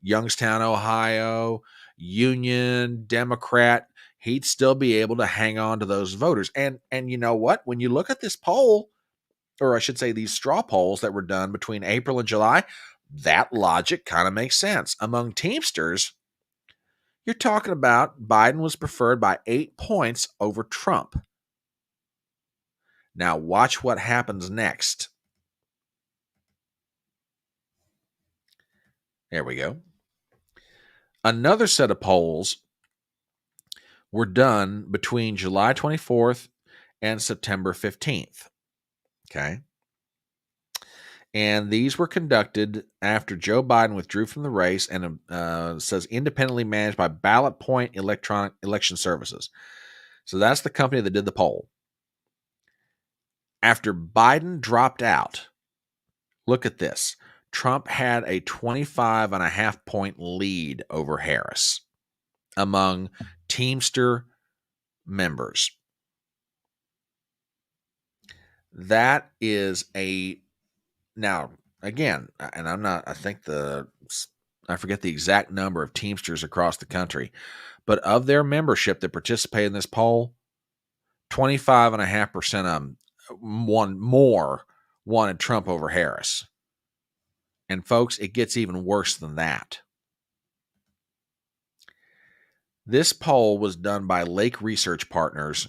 Youngstown, Ohio, Union, Democrat, he'd still be able to hang on to those voters. And you know what? When you look at this poll, or I should say these straw polls that were done between April and July, that logic kind of makes sense. Among Teamsters, you're talking about Biden was preferred by 8 points over Trump. Now watch what happens next. There we go. Another set of polls were done between July 24th and September 15th. Okay. And these were conducted after Joe Biden withdrew from the race and says independently managed by Ballot Point Electronic Election Services. So that's the company that did the poll. After Biden dropped out, look at this. Trump had a 25.5 point lead over Harris among Teamster members. That is now, again, and I forget the exact number of Teamsters across the country, but of their membership that participated in this poll, 25.5% of them wanted Trump over Harris. And folks, it gets even worse than that. This poll was done by Lake Research Partners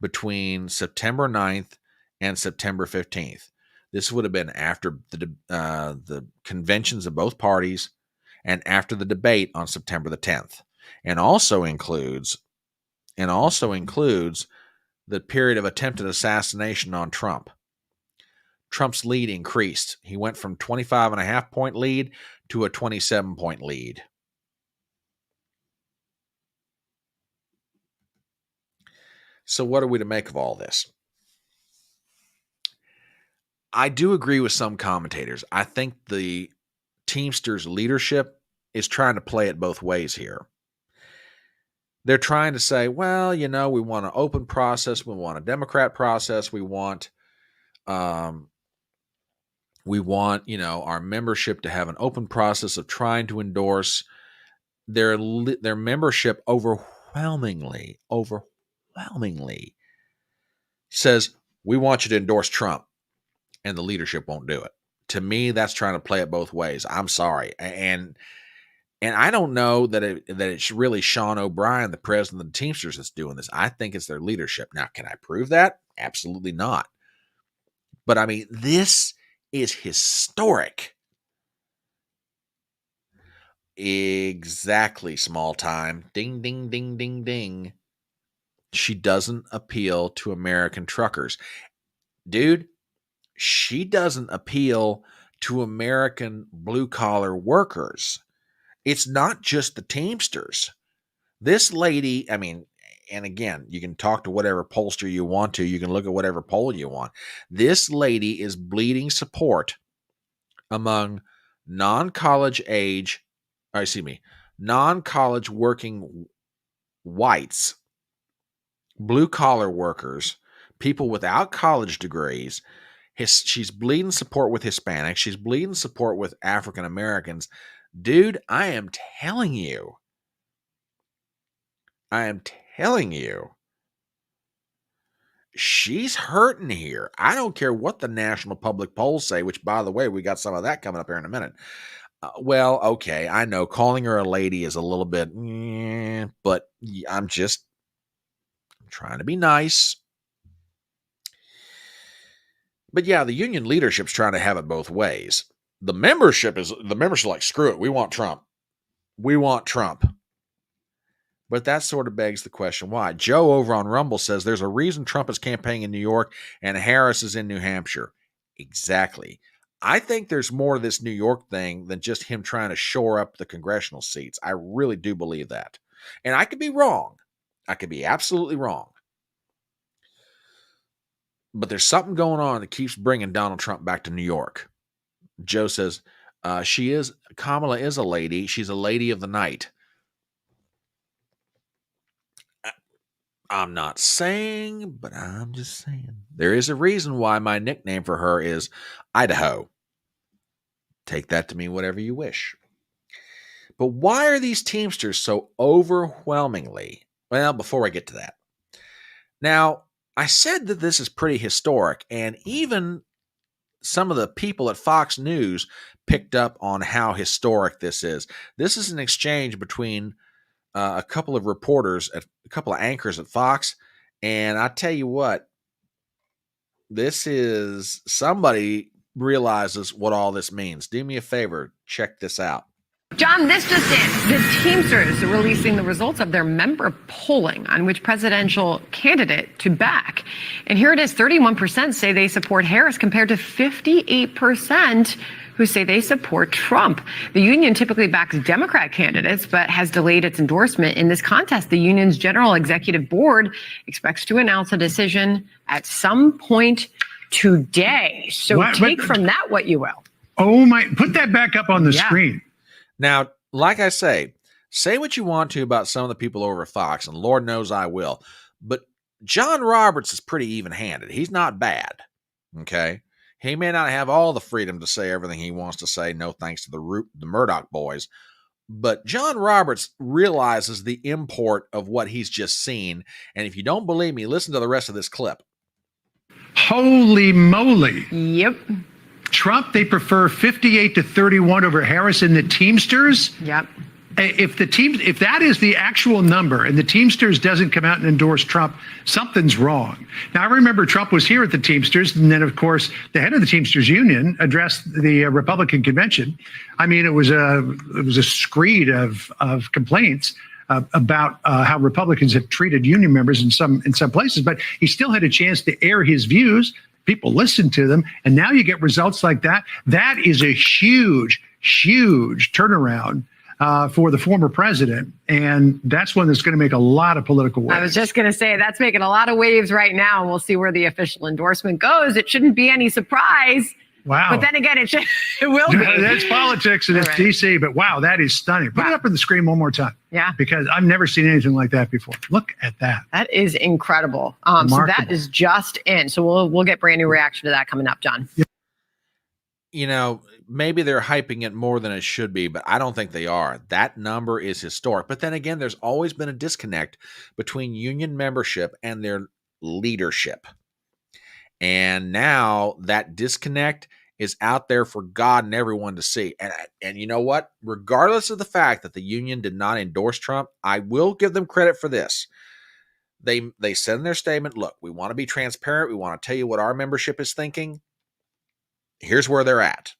between September 9th and September 15th. This would have been after the conventions of both parties and after the debate on September the 10th, and also includes the period of attempted assassination on Trump. Trump's lead increased. He went from 25.5 point lead to a 27 point lead. So what are we to make of all this? I do agree with some commentators. I think the Teamsters leadership is trying to play it both ways here. They're trying to say, well, we want an open process. We want a Democrat process. We want our membership to have an open process of trying to endorse their membership overwhelmingly says, we want you to endorse Trump, and the leadership won't do it. To me, that's trying to play it both ways. I'm sorry. And I don't know that it's really Sean O'Brien, the president of the Teamsters, that's doing this. I think it's their leadership. Now, can I prove that? Absolutely not. But I mean, this is historic. Exactly, small time. Ding, ding, ding, ding, ding. She doesn't appeal to American truckers. Dude, she doesn't appeal to American blue-collar workers. It's not just the Teamsters. This lady, and again, you can talk to whatever pollster you want to. You can look at whatever poll you want. This lady is bleeding support among non-college working whites, blue-collar workers, people without college degrees. She's bleeding support with Hispanics. She's bleeding support with African Americans. Dude, I am telling you. She's hurting here. I don't care what the national public polls say, which, by the way, we got some of that coming up here in a minute. Well, okay, I know calling her a lady is a little bit, but I'm trying to be nice. But yeah, the union leadership's trying to have it both ways. The membership like, screw it, we want Trump. But that sort of begs the question, why? Joe over on Rumble says there's a reason Trump is campaigning in New York and Harris is in New Hampshire. Exactly. I think there's more to this New York thing than just him trying to shore up the congressional seats. I really do believe that. And I could be wrong. I could be absolutely wrong. But there's something going on that keeps bringing Donald Trump back to New York. Joe says, Kamala is a lady. She's a lady of the night. I'm not saying, but I'm just saying. There is a reason why my nickname for her is Idaho. Take that to mean whatever you wish. But why are these Teamsters so overwhelmingly? Well, before I get to that. Now, I said that this is pretty historic, and even some of the people at Fox News picked up on how historic this is. This is an exchange between a couple of reporters, a couple of anchors at Fox, and I tell you what, this is somebody realizes what all this means. Do me a favor, check this out. John, this just in. The Teamsters are releasing the results of their member polling on which presidential candidate to back. And here it is, 31% say they support Harris compared to 58% who say they support Trump. The union typically backs Democrat candidates, but has delayed its endorsement in this contest. The union's general executive board expects to announce a decision at some point today. So take from that what you will. Oh my, put that back up on the screen. Now, like I say what you want to about some of the people over at Fox, and Lord knows I will, but John Roberts is pretty even-handed. He's not bad, okay? He may not have all the freedom to say everything he wants to say, no thanks to the Murdoch boys, but John Roberts realizes the import of what he's just seen, and if you don't believe me, listen to the rest of this clip. Holy moly. Yep. Trump, they prefer 58-31 over Harris and the Teamsters. Yep. If that is the actual number and the Teamsters doesn't come out and endorse Trump, something's wrong. Now, I remember Trump was here at the Teamsters, and then, of course, the head of the Teamsters Union addressed the Republican convention. I mean, it was a screed of complaints about how Republicans have treated union members in some places, but he still had a chance to air his views. People listen to them, and now you get results like that. That is a huge, huge turnaround for the former president, and that's one that's going to make a lot of political waves. I was just going to say that's making a lot of waves right now, and we'll see where the official endorsement goes. It shouldn't be any surprise. Wow. But then again, it will be. That's politics and it's DC, but wow, that is stunning. Put it up on the screen one more time. Yeah. Because I've never seen anything like that before. Look at that. That is incredible. So that is just in. So we'll get brand new reaction to that coming up, John. You know, maybe they're hyping it more than it should be, but I don't think they are. That number is historic. But then again, there's always been a disconnect between union membership and their leadership. And now that disconnect is out there for God and everyone to see. And you know what? Regardless of the fact that the union did not endorse Trump, I will give them credit for this. They said in their statement, look, we want to be transparent. We want to tell you what our membership is thinking. Here's where they're at.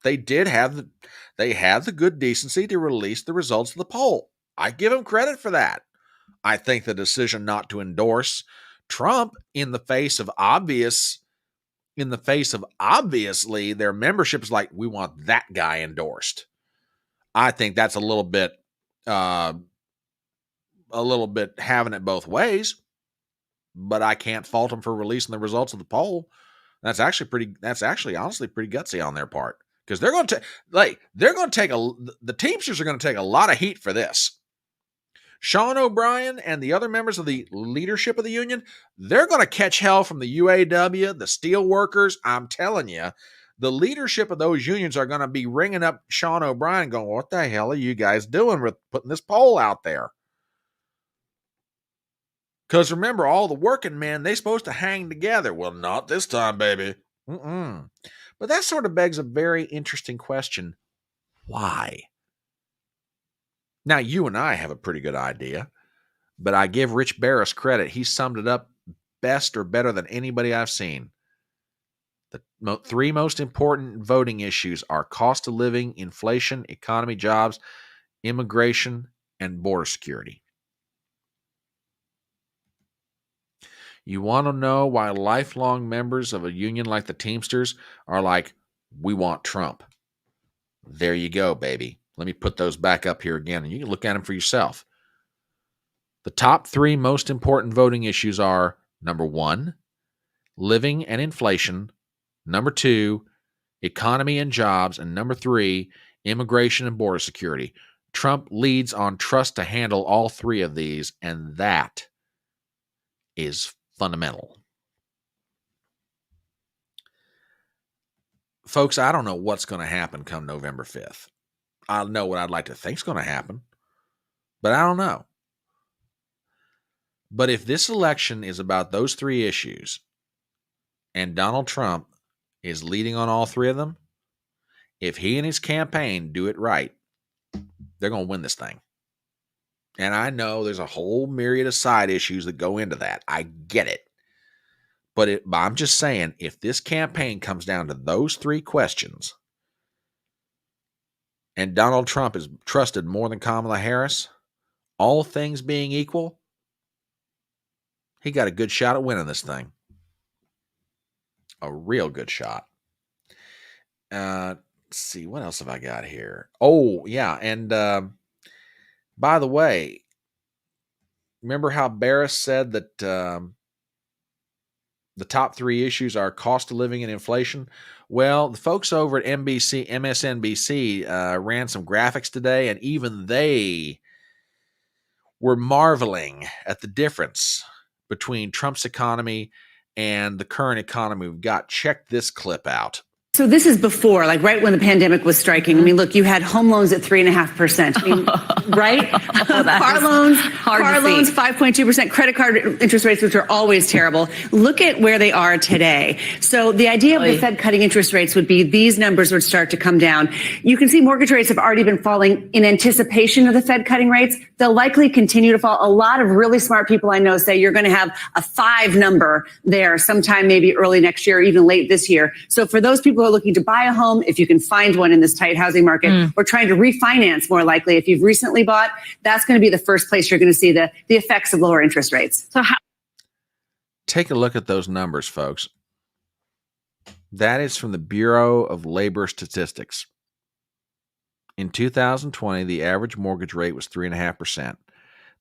They had the good decency to release the results of the poll. I give them credit for that. I think the decision not to endorse Trump in the face of obviously their membership is like, we want that guy endorsed. I think that's a little bit having it both ways, but I can't fault them for releasing the results of the poll. That's actually honestly pretty gutsy on their part, because the Teamsters are going to take a lot of heat for this. Sean O'Brien and the other members of the leadership of the union, they're going to catch hell from the UAW, the steel workers. I'm telling you, the leadership of those unions are going to be ringing up Sean O'Brien going, what the hell are you guys doing with putting this poll out there? Because remember, all the working men, they're supposed to hang together. Well, not this time, baby. But that sort of begs a very interesting question. Why? Now, you and I have a pretty good idea, but I give Rich Barris credit. He summed it up best or better than anybody I've seen. The three most important voting issues are cost of living, inflation, economy, jobs, immigration, and border security. You want to know why lifelong members of a union like the Teamsters are like, we want Trump? There you go, baby. Let me put those back up here again, and you can look at them for yourself. The top three most important voting issues are, number 1, living and inflation, number 2, economy and jobs, and number 3, immigration and border security. Trump leads on trust to handle all three of these, and that is fundamental. Folks, I don't know what's going to happen come November 5th. I know what I'd like to think is going to happen, but I don't know. But if this election is about those three issues and Donald Trump is leading on all three of them, if he and his campaign do it right, they're going to win this thing. And I know there's a whole myriad of side issues that go into that. I get it. But I'm just saying, if this campaign comes down to those three questions and Donald Trump is trusted more than Kamala Harris, all things being equal, he got a good shot at winning this thing. A real good shot. Let's see, what else have I got here? Oh, yeah, and by the way, remember how Barris said that the top three issues are cost of living and inflation? Well, the folks over at MSNBC ran some graphics today, and even they were marveling at the difference between Trump's economy and the current economy we've got. Check this clip out. So this is before, like right when the pandemic was striking. I mean, look, you had home loans at 3.5%. I mean, right? Car loans 5.2%. Credit card interest rates, which are always terrible. Look at where they are today. So the idea of the Fed cutting interest rates would be these numbers would start to come down. You can see mortgage rates have already been falling in anticipation of the Fed cutting rates. They'll likely continue to fall. A lot of really smart people I know say you're going to have a 5 number there sometime maybe early next year, or even late this year. So for those people who are looking to buy a home, if you can find one in this tight housing market, or trying to refinance, more likely, if you've recently bought, that's going to be the first place you're going to see the effects of lower interest rates. So take a look at those numbers, folks. That is from the Bureau of Labor Statistics. In 2020, the average mortgage rate was 3.5%.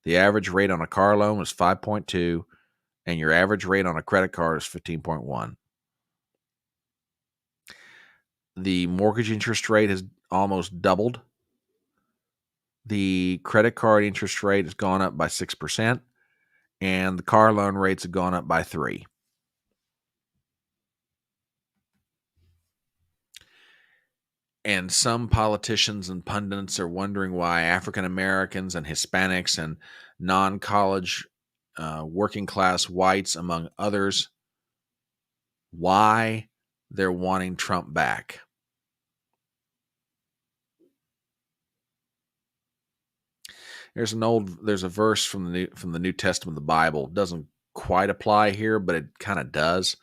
The average rate on a car loan was 5.2%, and your average rate on a credit card is 15.1%. The mortgage interest rate has almost doubled. The credit card interest rate has gone up by 6%, and the car loan rates have gone up by 3%. And some politicians and pundits are wondering why African Americans and Hispanics and non-college working class whites, among others, why they're wanting Trump back. There's a verse from the New Testament of the Bible. It doesn't quite apply here, but it kind of does.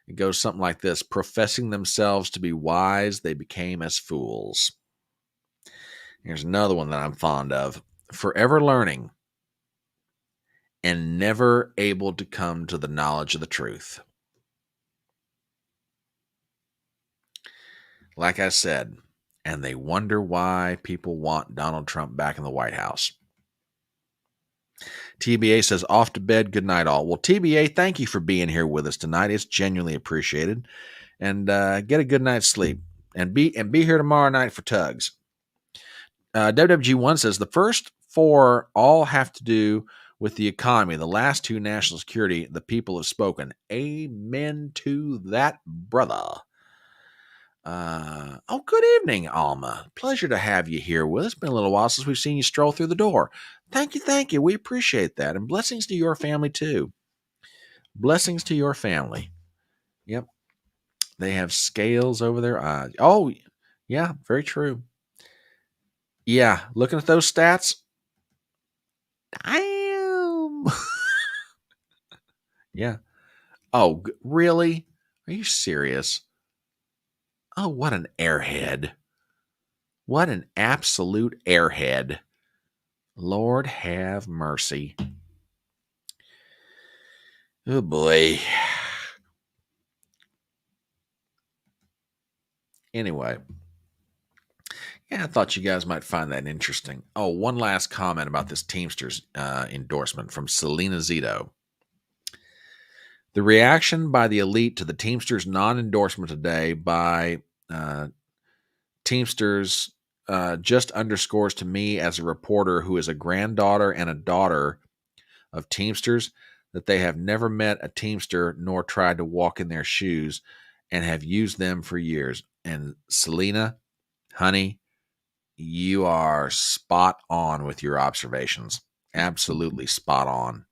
It goes something like this: professing themselves to be wise, they became as fools. Here's another one that I'm fond of: forever learning and never able to come to the knowledge of the truth. Like I said, and they wonder why people want Donald Trump back in the White House. TBA says, off to bed, good night all. Well, TBA, thank you for being here with us tonight. It's genuinely appreciated. And get a good night's sleep. And be here tomorrow night for Tugs. WWG1 says, the first 4 all have to do with the economy. The last 2, national security. The people have spoken. Amen to that, brother. Good evening, Alma. Pleasure to have you here with us. It's been a little while since we've seen you stroll through the door. Thank you. We appreciate that. And blessings to your family, too. Blessings to your family. Yep. They have scales over their eyes. Oh, yeah, very true. Yeah, looking at those stats. Damn. Yeah. Oh, really? Are you serious? Oh, what an airhead. What an absolute airhead. Lord have mercy. Oh, boy. Anyway. Yeah, I thought you guys might find that interesting. Oh, one last comment about this Teamsters endorsement from Selena Zito. The reaction by the elite to the Teamsters non-endorsement today by Teamsters just underscores to me, as a reporter who is a granddaughter and a daughter of Teamsters, that they have never met a Teamster nor tried to walk in their shoes and have used them for years. And Selena, honey, you are spot on with your observations. Absolutely spot on.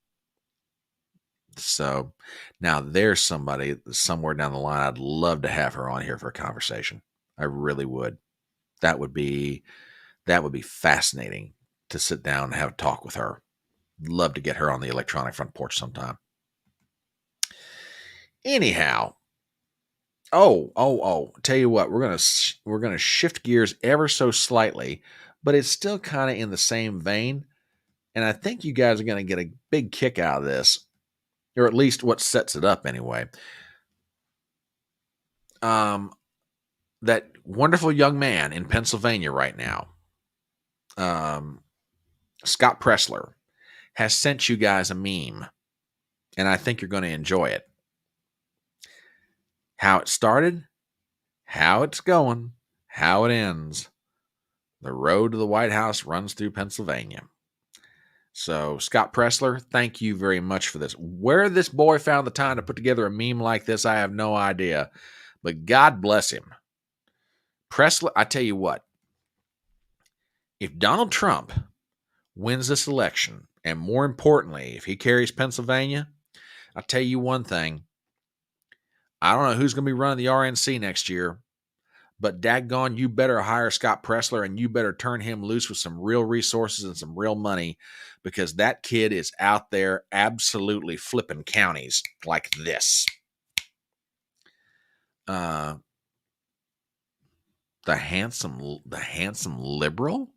So now there's somebody somewhere down the line. I'd love to have her on here for a conversation. I really would. That would be fascinating to sit down and have a talk with her. Love to get her on the electronic front porch sometime. Anyhow, tell you what, we're gonna shift gears ever so slightly, but it's still kind of in the same vein, and I think you guys are gonna get a big kick out of this, or at least what sets it up anyway. That wonderful young man in Pennsylvania right now, Scott Pressler, has sent you guys a meme, and I think you're going to enjoy it. How it started, how it's going, how it ends. The road to the White House runs through Pennsylvania. So, Scott Pressler, thank you very much for this. Where this boy found the time to put together a meme like this, I have no idea. But God bless him. Pressler, I tell you what, if Donald Trump wins this election, and more importantly, if he carries Pennsylvania, I'll tell you one thing. I don't know who's going to be running the RNC next year, but daggone, you better hire Scott Pressler and you better turn him loose with some real resources and some real money, because that kid is out there absolutely flipping counties like this. The handsome liberal?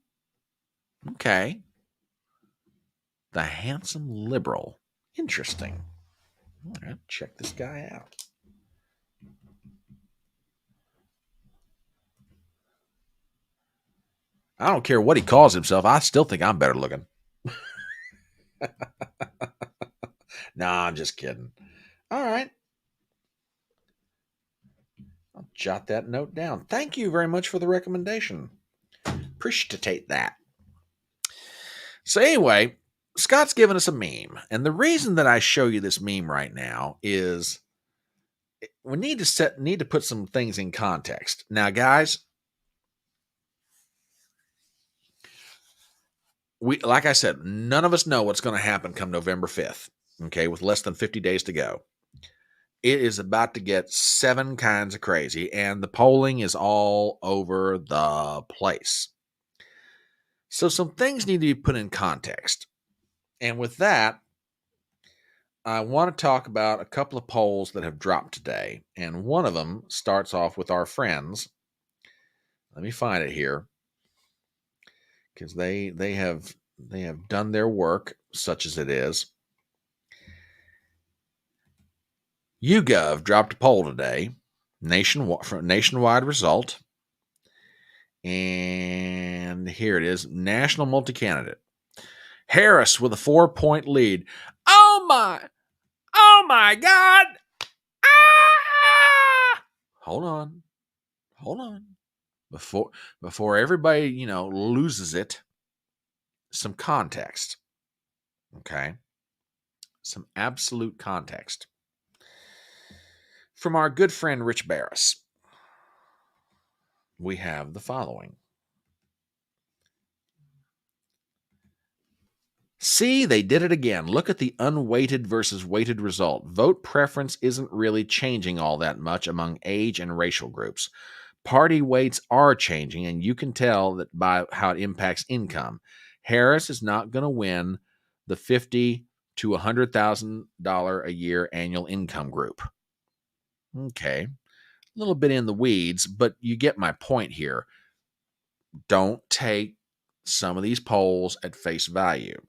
Okay. The handsome liberal. Interesting. All right, check this guy out. I don't care what he calls himself. I still think I'm better looking. Nah, I'm just kidding. All right. I'll jot that note down. Thank you very much for the recommendation. Appreciate that. So anyway, Scott's given us a meme. And the reason that I show you this meme right now is we need to put some things in context. Now, guys, like I said, none of us know what's going to happen come November 5th, okay, with less than 50 days to go. It is about to get seven kinds of crazy, and the polling is all over the place. So some things need to be put in context. And with that, I want to talk about a couple of polls that have dropped today. And one of them starts off with our friends. Let me find it here, because they have done their work, such as it is. YouGov dropped a poll today, nationwide result. And here it is, national multi-candidate. Harris with a 4-point lead. Oh my God. Ah! Hold on. Before everybody, loses it, some context. Okay? Some absolute context. From our good friend Rich Barris, we have the following. See, they did it again. Look at the unweighted versus weighted result. Vote preference isn't really changing all that much among age and racial groups. Party weights are changing, and you can tell that by how it impacts income. Harris is not going to win the $50,000 to $100,000 a year annual income group. Okay, a little bit in the weeds, but you get my point here. Don't take some of these polls at face value.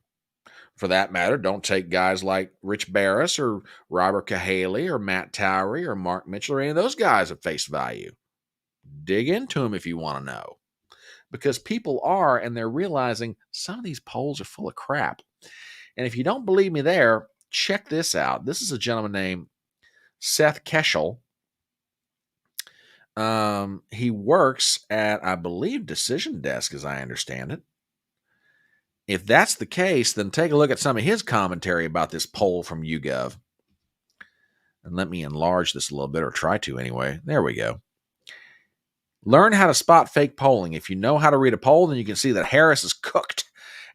For that matter, don't take guys like Rich Barris or Robert Cahaley or Matt Towery or Mark Mitchell or any of those guys at face value. Dig into them if you want to know. Because people are, and they're realizing some of these polls are full of crap. And if you don't believe me there, check this out. This is a gentleman named Seth Keshel. He works at, I believe, Decision Desk, as I understand it. if that's the case, then take a look at some of his commentary about this poll from YouGov. And let me enlarge this a little bit, or try to anyway. There we go. Learn how to spot fake polling. If you know how to read a poll, then you can see that Harris is cooked,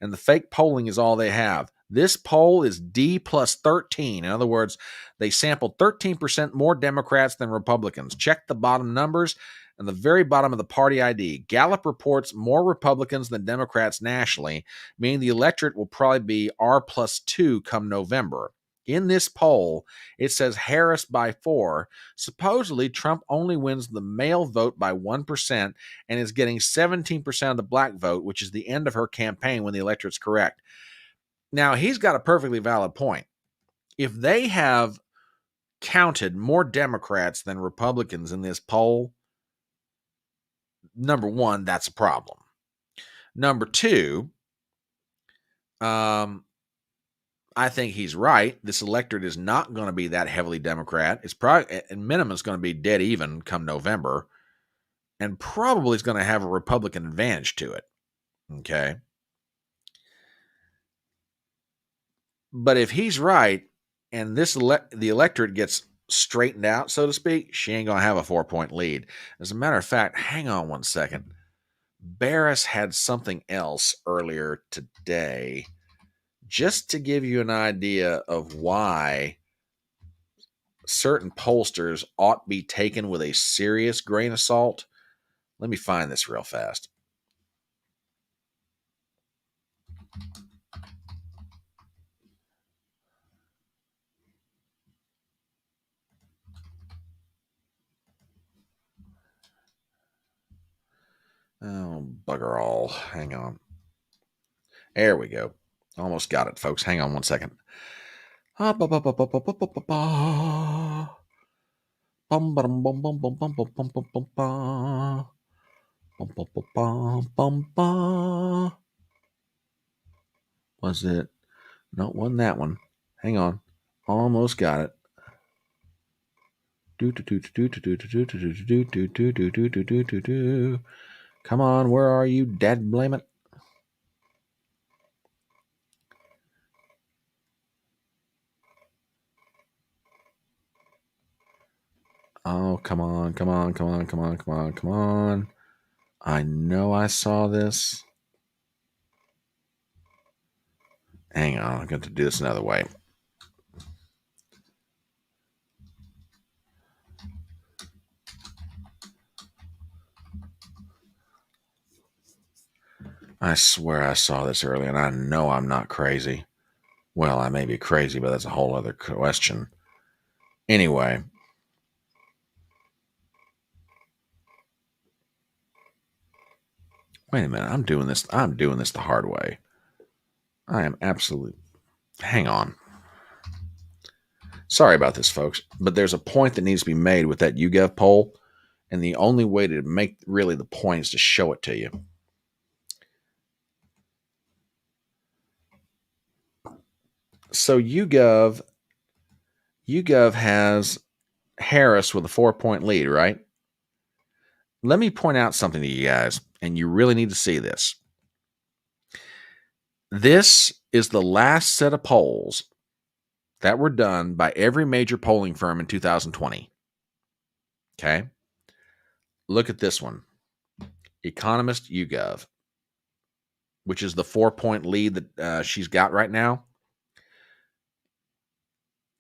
and the fake polling is all they have. This poll is D plus 13. In other words, they sampled 13% more Democrats than Republicans. Check the bottom numbers and the very bottom of the party ID. Gallup reports more Republicans than Democrats nationally, meaning the electorate will probably be R plus 2 come November. In this poll, it says Harris by 4. Supposedly, Trump only wins the male vote by 1% and is getting 17% of the black vote, which is the end of her campaign when the electorate's correct. Now, he's got a perfectly valid point. If they have counted more Democrats than Republicans in this poll, number one, that's a problem. Number two, I think he's right. This electorate is not going to be that heavily Democrat. It's probably, at minimum, it's going to be dead even come November, and probably is going to have a Republican advantage to it. Okay. But if he's right, and the electorate gets straightened out, so to speak, she ain't going to have a 4-point lead. As a matter of fact, hang on one second. Barris had something else earlier today, just to give you an idea of why certain pollsters ought to be taken with a serious grain of salt. Let me find this real fast. Oh, bugger all. Hang on. There we go. Almost got it, folks. Hang on one second. Was it? No, it wasn't that one. Hang on. Almost got it. Come on, where are you, dad blame it? Oh, come on, come on, come on, come on, come on, come on. I know I saw this. Hang on, I'm going to do this another way. I swear I saw this earlier, and I know I'm not crazy. Well, I may be crazy, but that's a whole other question. Anyway. Wait a minute, I'm doing this the hard way. I am absolutely... Hang on. Sorry about this, folks, but there's a point that needs to be made with that YouGov poll, and the only way to make really the point is to show it to you. So YouGov has Harris with a 4-point lead, right? Let me point out something to you guys, and you really need to see this. This is the last set of polls that were done by every major polling firm in 2020. Okay? Look at this one. Economist YouGov, which is the 4-point lead that she's got right now.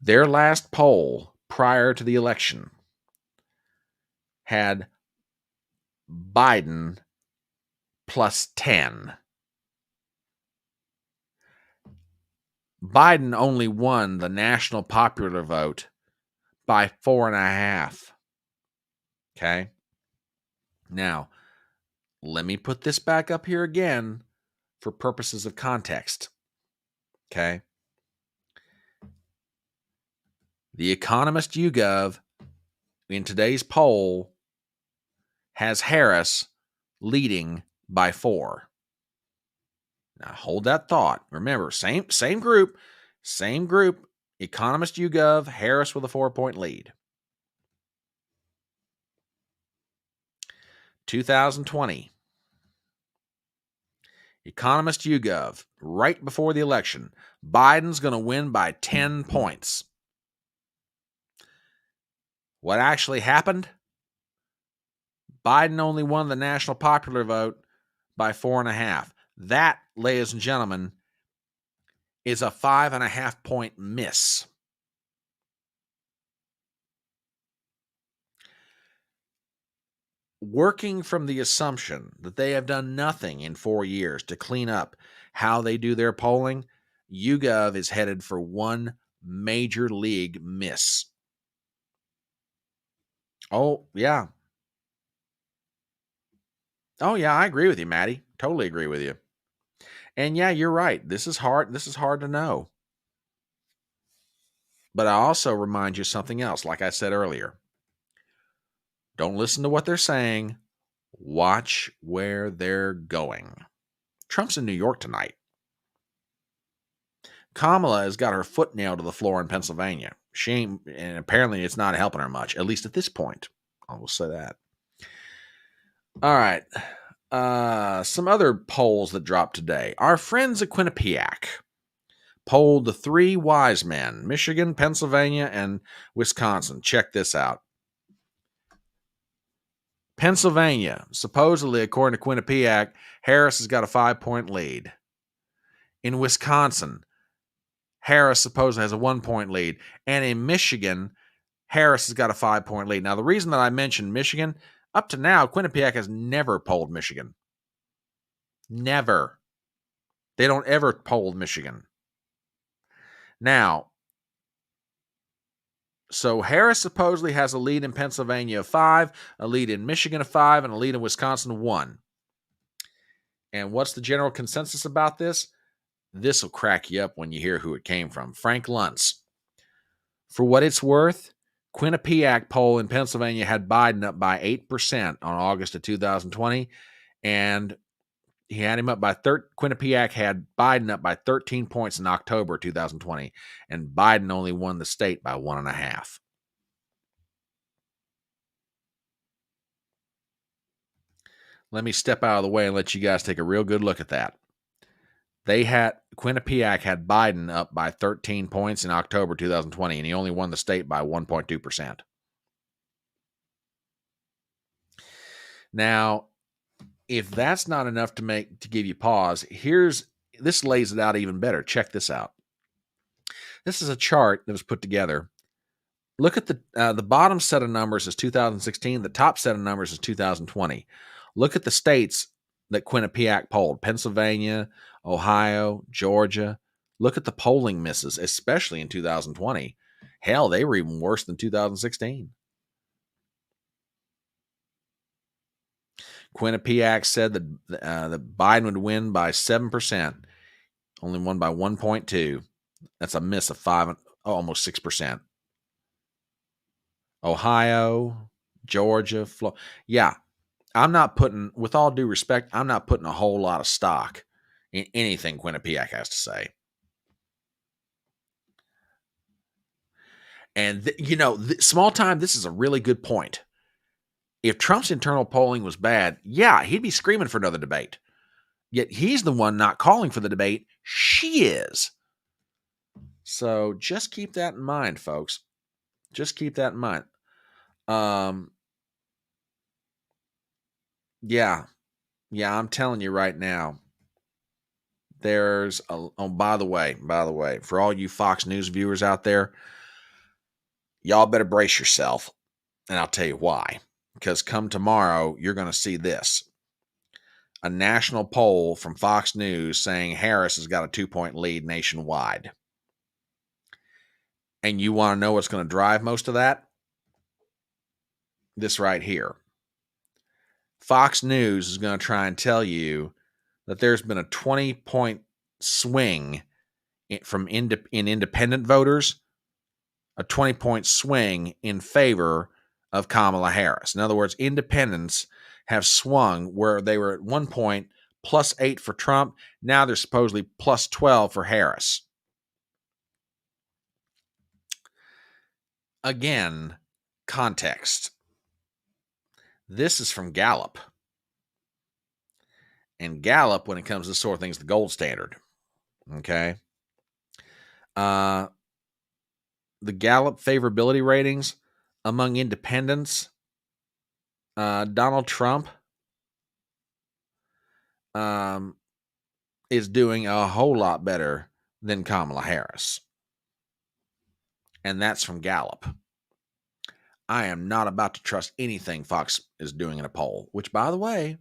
Their last poll prior to the election had Biden plus 10. Biden only won the national popular vote by 4.5. Okay? Now, let me put this back up here again for purposes of context. Okay? The Economist YouGov in today's poll has Harris leading by 4. Now hold that thought. Remember, same group, Economist YouGov, Harris with a 4-point lead. 2020. Economist YouGov, right before the election, Biden's going to win by 10 points. What actually happened? Biden only won the national popular vote by 4.5. That, ladies and gentlemen, is a 5.5 point miss. Working from the assumption that they have done nothing in 4 years to clean up how they do their polling, YouGov is headed for one major league miss. Oh, yeah. Oh, yeah, I agree with you, Maddie. Totally agree with you. And yeah, you're right. This is hard. This is hard to know. But I also remind you something else, like I said earlier. Don't listen to what they're saying. Watch where they're going. Trump's in New York tonight. Kamala has got her foot nailed to the floor in Pennsylvania. She ain't, and apparently it's not helping her much, at least at this point. I will say that. All right. Some other polls that dropped today. Our friends at Quinnipiac polled the 3 wise men, Michigan, Pennsylvania, and Wisconsin. Check this out. Pennsylvania, supposedly, according to Quinnipiac, Harris has got a 5-point lead. In Wisconsin, Harris supposedly has a 1-point lead. And in Michigan, Harris has got a 5-point lead. Now, the reason that I mentioned Michigan, up to now, Quinnipiac has never polled Michigan. Never. They don't ever poll Michigan. Now, so Harris supposedly has a lead in Pennsylvania of 5, a lead in Michigan of 5, and a lead in Wisconsin of 1. And what's the general consensus about this? This will crack you up when you hear who it came from. Frank Luntz. For what it's worth, Quinnipiac poll in Pennsylvania had Biden up by 8% on August of 2020, and he had him up by Quinnipiac had Biden up by 13 points in October 2020, and Biden only won the state by 1.5. Let me step out of the way and let you guys take a real good look at that. Quinnipiac had Biden up by 13 points in October 2020, and he only won the state by 1.2%. Now, if that's not enough to give you pause, this lays it out even better. Check this out. This is a chart that was put together. Look at the bottom set of numbers is 2016. The top set of numbers is 2020. Look at the states that Quinnipiac polled: Pennsylvania, Ohio, Georgia. Look at the polling misses, especially in 2020. Hell, they were even worse than 2016. Quinnipiac said that Biden would win by 7%, only won by 1.2. That's a miss of almost 6%. Ohio, Georgia, Florida. Yeah, I'm not putting, with all due respect, I'm not putting a whole lot of stock in anything Quinnipiac has to say. And, small time, this is a really good point. If Trump's internal polling was bad, yeah, he'd be screaming for another debate. Yet he's the one not calling for the debate. She is. So just keep that in mind, folks. Just keep that in mind. Yeah, I'm telling you right now, there's by the way, for all you Fox News viewers out there, y'all better brace yourself, and I'll tell you why. Because come tomorrow, you're going to see this. A national poll from Fox News saying Harris has got a 2-point lead nationwide. And you want to know what's going to drive most of that? This right here. Fox News is going to try and tell you that there's been a 20-point swing in independent voters, a 20-point swing in favor of Kamala Harris. In other words, independents have swung where they were at one point +8 for Trump. Now they're supposedly +12 for Harris. Again, context. This is from Gallup. And Gallup, when it comes to this sort of thing, is the gold standard. Okay. The Gallup favorability ratings among independents, Donald Trump is doing a whole lot better than Kamala Harris. And that's from Gallup. I am not about to trust anything Fox is doing in a poll, which, by the way,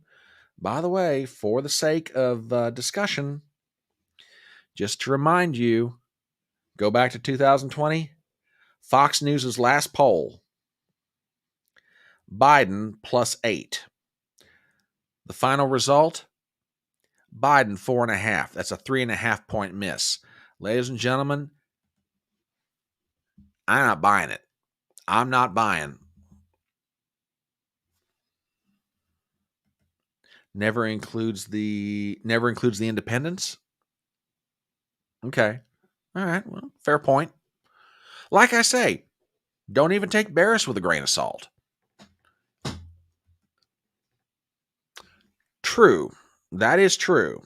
for the sake of discussion, just to remind you, go back to 2020, Fox News' last poll, Biden +8. The final result, Biden 4.5. That's a 3.5 point miss. Ladies and gentlemen, I'm not buying it. I'm not buying. Never includes the independents. Okay. All right. Well, fair point. Like I say, don't even take Barris with a grain of salt. True. That is true.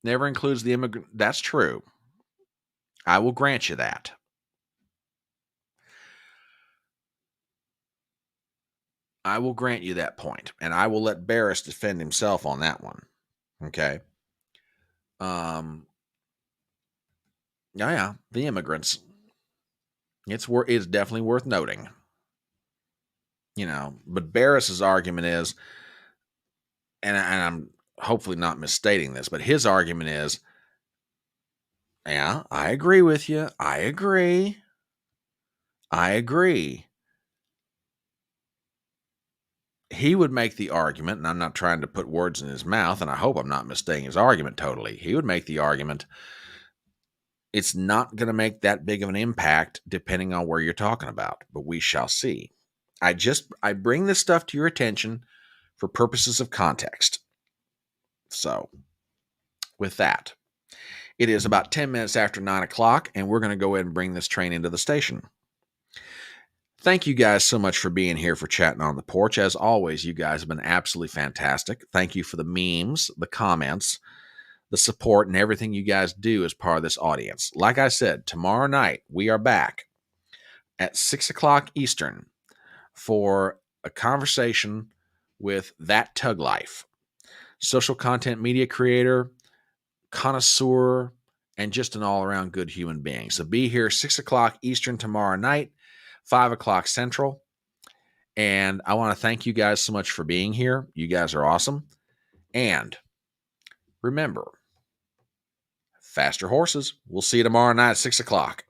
Never includes the immigrant. That's true. I will grant you that. I will grant you that point, and I will let Barris defend himself on that one. Okay. Yeah, the immigrants. It's definitely worth noting. But Barris's argument is, and I'm hopefully not misstating this, but his argument is, yeah, I agree with you. I agree. He would make the argument, and I'm not trying to put words in his mouth, and I hope I'm not misstating his argument totally. He would make the argument, it's not going to make that big of an impact depending on where you're talking about, but we shall see. I bring this stuff to your attention for purposes of context. So, with that, it is about 10 minutes after 9 o'clock, and we're going to go ahead and bring this train into the station. Thank you guys so much for being here for Chatting on the Porch. As always, you guys have been absolutely fantastic. Thank you for the memes, the comments, the support, and everything you guys do as part of this audience. Like I said, tomorrow night, we are back at 6 o'clock Eastern for a conversation with That Tug Life, social content media creator, connoisseur, and just an all-around good human being. So be here 6 o'clock Eastern tomorrow night, 5 o'clock Central. And I want to thank you guys so much for being here. You guys are awesome. And remember, faster horses. We'll see you tomorrow night at 6 o'clock.